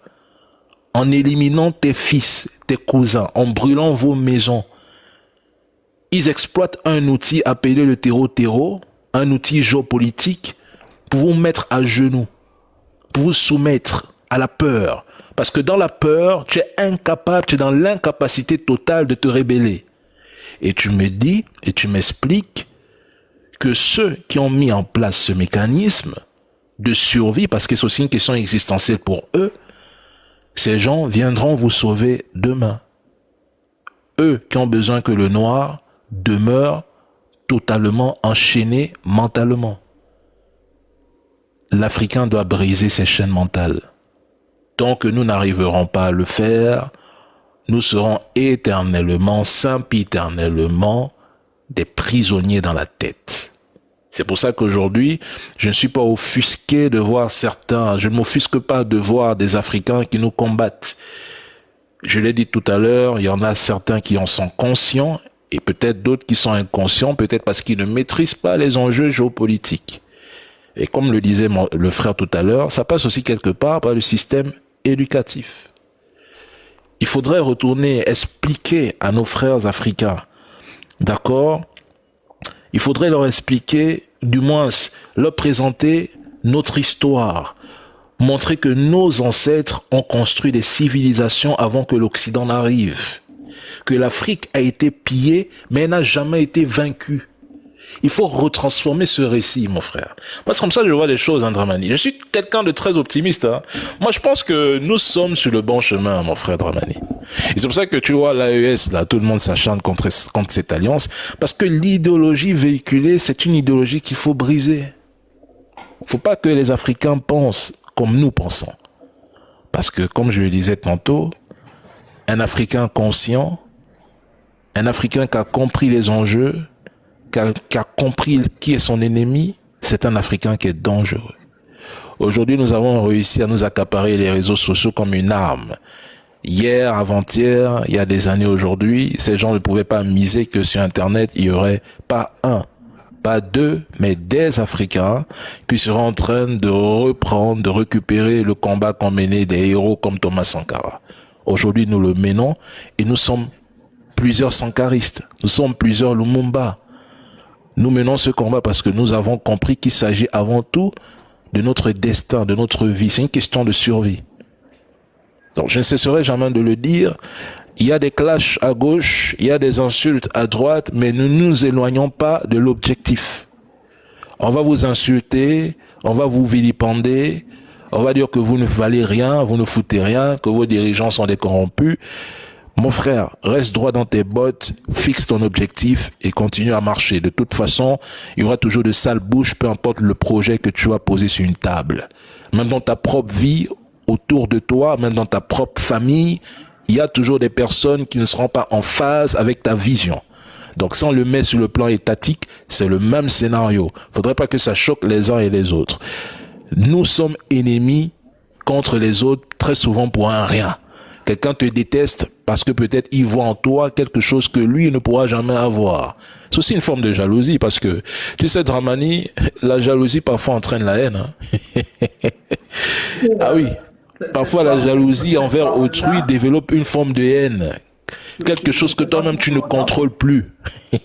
en éliminant tes fils, tes cousins, en brûlant vos maisons. Ils exploitent un outil appelé le terreau, un outil géopolitique pour vous mettre à genoux, pour vous soumettre à la peur. Parce que dans la peur, tu es incapable, tu es dans l'incapacité totale de te rébeller. Et tu me dis, et tu m'expliques que ceux qui ont mis en place ce mécanisme de survie, parce que c'est aussi une question existentielle pour eux, ces gens viendront vous sauver demain. Eux qui ont besoin que le noir demeure totalement enchaîné mentalement. L'Africain doit briser ses chaînes mentales. Tant que nous n'arriverons pas à le faire, nous serons éternellement, sempiternellement, des prisonniers dans la tête. C'est pour ça qu'aujourd'hui, je ne suis pas offusqué de voir certains, je ne m'offusque pas de voir des Africains qui nous combattent. Je l'ai dit tout à l'heure, il y en a certains qui en sont conscients et peut-être d'autres qui sont inconscients, peut-être parce qu'ils ne maîtrisent pas les enjeux géopolitiques. Et comme le disait le frère tout à l'heure, ça passe aussi quelque part par le système éducatif. Il faudrait retourner expliquer à nos frères africains, d'accord? Il faudrait leur expliquer, du moins leur présenter notre histoire, montrer que nos ancêtres ont construit des civilisations avant que l'Occident n'arrive, que l'Afrique a été pillée, mais elle n'a jamais été vaincue. Il faut retransformer ce récit, mon frère. Moi, c'est comme ça que je vois les choses, hein, Dramani. Je suis quelqu'un de très optimiste. Hein. Moi, je pense que nous sommes sur le bon chemin, mon frère Dramani. Et c'est pour ça que tu vois l'AES, là, tout le monde s'acharne contre cette alliance, parce que l'idéologie véhiculée, c'est une idéologie qu'il faut briser. Faut pas que les Africains pensent comme nous pensons. Parce que, comme je le disais tantôt, un Africain conscient, un Africain qui a compris les enjeux, qui a compris qui est son ennemi, c'est un Africain qui est dangereux. Aujourd'hui, nous avons réussi à nous accaparer les réseaux sociaux comme une arme. Hier, avant-hier, il y a des années aujourd'hui, ces gens ne pouvaient pas miser que sur Internet, il y aurait pas un, pas deux, mais des Africains qui seront en train de reprendre, de récupérer le combat qu'ont mené des héros comme Thomas Sankara. Aujourd'hui, nous le menons et nous sommes plusieurs sankaristes, nous sommes plusieurs Lumumba. Nous menons ce combat parce que nous avons compris qu'il s'agit avant tout de notre destin, de notre vie. C'est une question de survie. Donc je ne cesserai jamais de le dire. Il y a des clashs à gauche, il y a des insultes à droite, mais ne nous éloignons pas de l'objectif. On va vous insulter, on va vous vilipender, on va dire que vous ne valez rien, vous ne foutez rien, que vos dirigeants sont des corrompus. Mon frère, reste droit dans tes bottes, fixe ton objectif et continue à marcher. De toute façon, il y aura toujours de sales bouches, peu importe le projet que tu vas poser sur une table. Même dans ta propre vie, autour de toi, même dans ta propre famille, il y a toujours des personnes qui ne seront pas en phase avec ta vision. Donc si on le met sur le plan étatique, c'est le même scénario. Faudrait pas que ça choque les uns et les autres. Nous sommes ennemis contre les autres très souvent pour un rien. Quelqu'un te déteste parce que peut-être il voit en toi quelque chose que lui ne pourra jamais avoir. C'est aussi une forme de jalousie parce que, tu sais, Dramani, la jalousie parfois entraîne la haine. Hein. Ah oui. Parfois la jalousie envers autrui développe une forme de haine. Quelque chose que toi-même tu ne contrôles plus. Je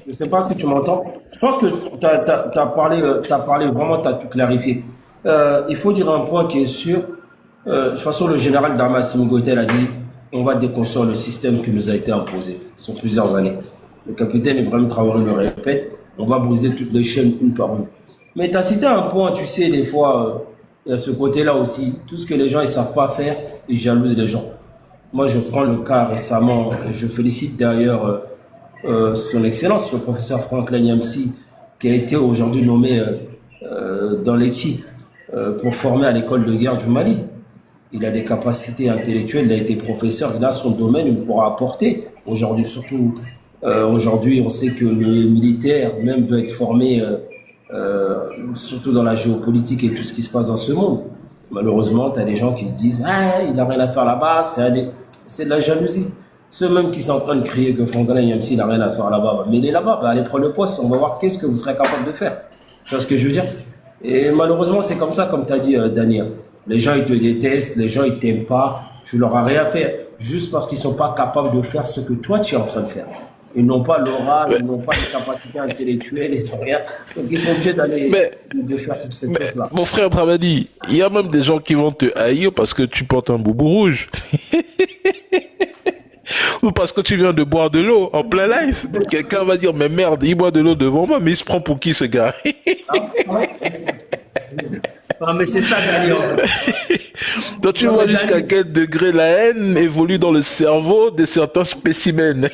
ne sais pas si tu m'entends. Je pense que tu as parlé vraiment, tu as tout clarifié. Il faut dire un point qui est sûr. De toute façon, le général Damassimo Goïtel a dit on va déconstruire le système qui nous a été imposé sur plusieurs années. Le capitaine Ibrahim Traoré le répète, on va briser toutes les chaînes une par une. Mais tu as cité un point, tu sais, des fois, il y a ce côté-là aussi. Tout ce que les gens ne savent pas faire, ils jalousent les gens. Moi, je prends le cas récemment, je félicite d'ailleurs son excellence, le professeur Franklin Yamsi, qui a été aujourd'hui nommé dans l'équipe pour former à l'école de guerre du Mali. Il a des capacités intellectuelles, il a été professeur, il a son domaine, il pourra apporter. Aujourd'hui, surtout, aujourd'hui, on sait que le militaire même doit être formé, surtout dans la géopolitique et tout ce qui se passe dans ce monde. Malheureusement, tu as des gens qui disent « Ah, il n'a rien à faire là-bas, c'est de la jalousie ». Ceux même qui sont en train de crier que Franklin Yamsi n'a rien à faire là-bas, mais il est là-bas, allez prendre le poste, on va voir qu'est-ce que vous serez capable de faire. Tu vois ce que je veux dire? Et malheureusement, c'est comme ça, comme tu as dit, Daniel. Les gens, ils te détestent, les gens, ils t'aiment pas, tu leur as rien fait, juste parce qu'ils sont pas capables de faire ce que toi, tu es en train de faire. Ils n'ont pas l'oral, ils n'ont pas les capacités intellectuelles, ils sont rien. Donc, ils sont obligés d'aller de faire cette chose-là. Mon frère Dramani, il y a même des gens qui vont te haïr parce que tu portes un boubou rouge. Ou parce que tu viens de boire de l'eau en plein live. Quelqu'un va dire, mais merde, il boit de l'eau devant moi, mais il se prend pour qui ce gars? Non, mais c'est ça, Daniel. Toi, tu vois jusqu'à quel degré la haine évolue dans le cerveau de certains spécimens.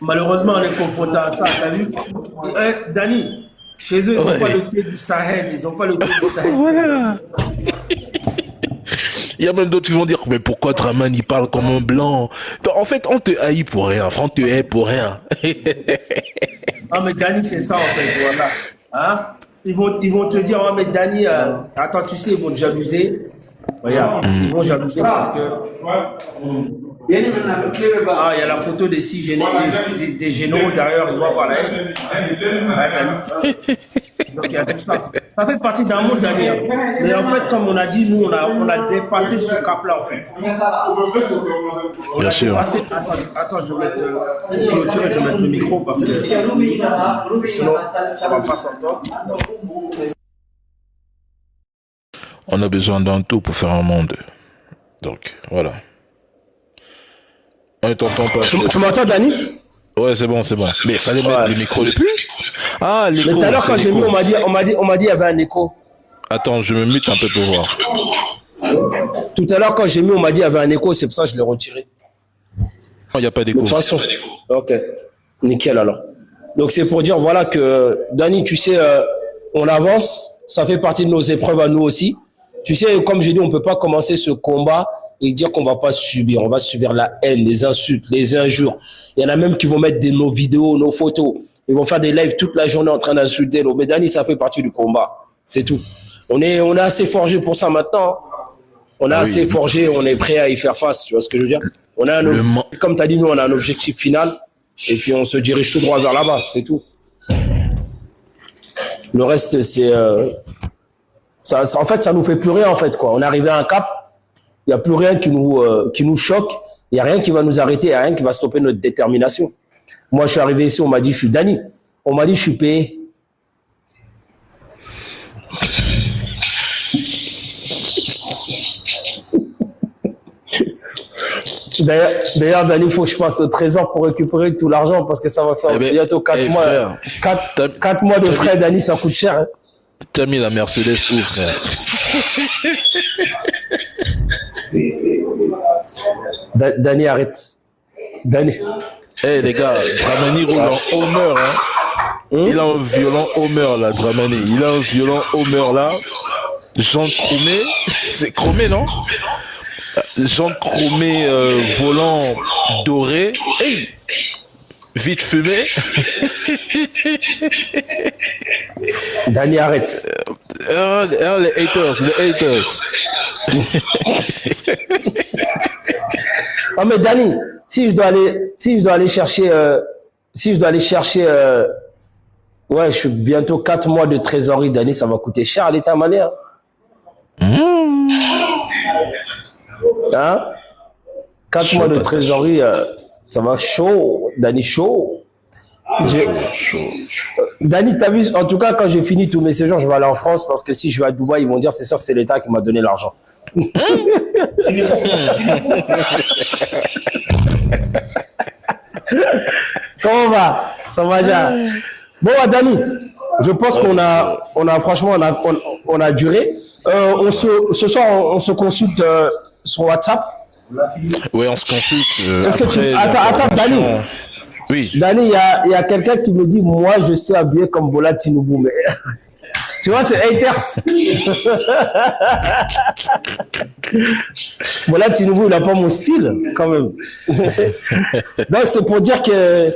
Malheureusement, on est confronté à ça, t'as vu? Dani, chez eux, ils n'ont pas le thé du Sahel. Ils n'ont pas le thé du Sahel. Voilà. Il y a même d'autres qui vont dire, mais pourquoi Draman, il parle comme un blanc? En fait, on te haït pour rien. On te hait pour rien. Ah, mais Dani, c'est ça, en fait, voilà. Hein? Ils vont te dire, oh, mais Dani, attends, tu sais, ils vont te jalouser. Regarde, ils vont jalouser parce que... Ah, il y a la photo des des généraux derrière, ils vont avoir la haine. Ouais, Dani. Donc, il y a tout ça. Ça fait partie d'un monde, Dani. Mais en fait, comme on a dit, nous, on a dépassé ce cap-là, en fait. Bien sûr. Attends, je vais clôturer, je vais mettre le micro parce que sinon, ça va pas s'entendre. On a besoin d'un tout pour faire un monde. Donc, voilà. On ne t'entend pas. Tu m'entends, Dani? Ouais, c'est bon. Mais il fallait mettre le micro depuis. Ah, l'écho. Mais tout à l'heure, quand j'ai mis, on m'a dit il y avait un écho. Attends, je me mute un peu pour voir. Tout à l'heure, quand j'ai mis, on m'a dit il y avait un écho, c'est pour ça que je l'ai retiré. Il n'y a pas d'écho. De toute façon. Ok. Nickel, alors. Donc, c'est pour dire, voilà, que, Dani, tu sais, on avance. Ça fait partie de nos épreuves à nous aussi. Tu sais, comme je dis, on ne peut pas commencer ce combat et dire qu'on ne va pas subir. On va subir la haine, les insultes, les injures. Il y en a même qui vont mettre nos vidéos, nos photos. Ils vont faire des lives toute la journée en train d'insulter. Mais Dani, ça fait partie du combat. C'est tout. On est assez forgé pour ça maintenant. On est assez forgé, on est prêt à y faire face. Tu vois ce que je veux dire? On a comme tu as dit, nous, on a un objectif final. Et puis, on se dirige tout droit vers là-bas. C'est tout. Le reste, c'est... en fait, ça nous fait plus rien, en fait, quoi. On est arrivé à un cap, il n'y a plus rien qui nous choque, il n'y a rien qui va nous arrêter, il n'y a rien qui va stopper notre détermination. Moi, je suis arrivé ici, on m'a dit, je suis Dani. On m'a dit, je suis payé. D'ailleurs, Dani, il faut que je passe au trésor pour récupérer tout l'argent parce que ça va faire bientôt 4 mois. Frère, 4 mois de frais, Dani, ça coûte cher. Hein. T'as mis la Mercedes où, frère? Dani, arrête. Dani. Eh les gars, Dramani roule en Homer, hein. Il a un violent Homer là, Dramani. Il a un violent Homer là. Jean Chromé, c'est Chromé, non? Jean Chromé volant doré. Hey, vite fumé. Dani, arrête. Les haters. Oh mais Dani, si je dois aller chercher, ouais, je suis bientôt 4 mois de trésorerie, Dani, ça va coûter cher à l'état manière. Hein? 4 mois de trésorerie, ça va chaud, Dani, chaud. Dani, t'as vu, en tout cas, quand j'ai fini tous mes séjours, je vais aller en France parce que si je vais à Dubaï, ils vont dire c'est sûr, c'est l'État qui m'a donné l'argent. Comment on va? Ça va déjà. Bon, Dani, je pense qu'on a franchement, on a duré. Ce soir, on se consulte sur WhatsApp. Oui, on se consulte. Est-ce que tu... Attends, Dani. Oui. Dani, il y a quelqu'un qui me dit, moi, je sais habiller comme Bola Tinubu, mais... Tu vois, c'est haters. Bola Tinubu, il n'a pas mon style, quand même. Donc, c'est pour dire que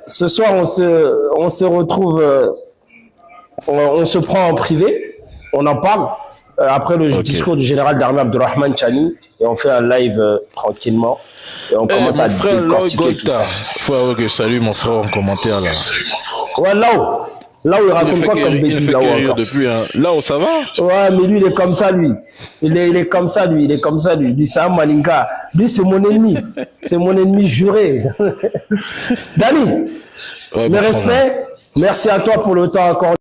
ce soir, on se retrouve, on se prend en privé, on en parle, après le discours du général d'armée Abdurrahman Chani, et on fait un live tranquillement. Et on commence à décortiquer tout ça. Frère, salut mon frère en commentaire là. Ouais, là où il raconte quoi comme bêtise là-haut encore. Depuis, hein. Là où ça va? Ouais, mais lui il est comme ça lui. Il est comme ça lui, Lui c'est un maninka. Lui c'est mon ennemi. C'est mon ennemi juré. Dani, le respect. Merci à toi pour le temps encore.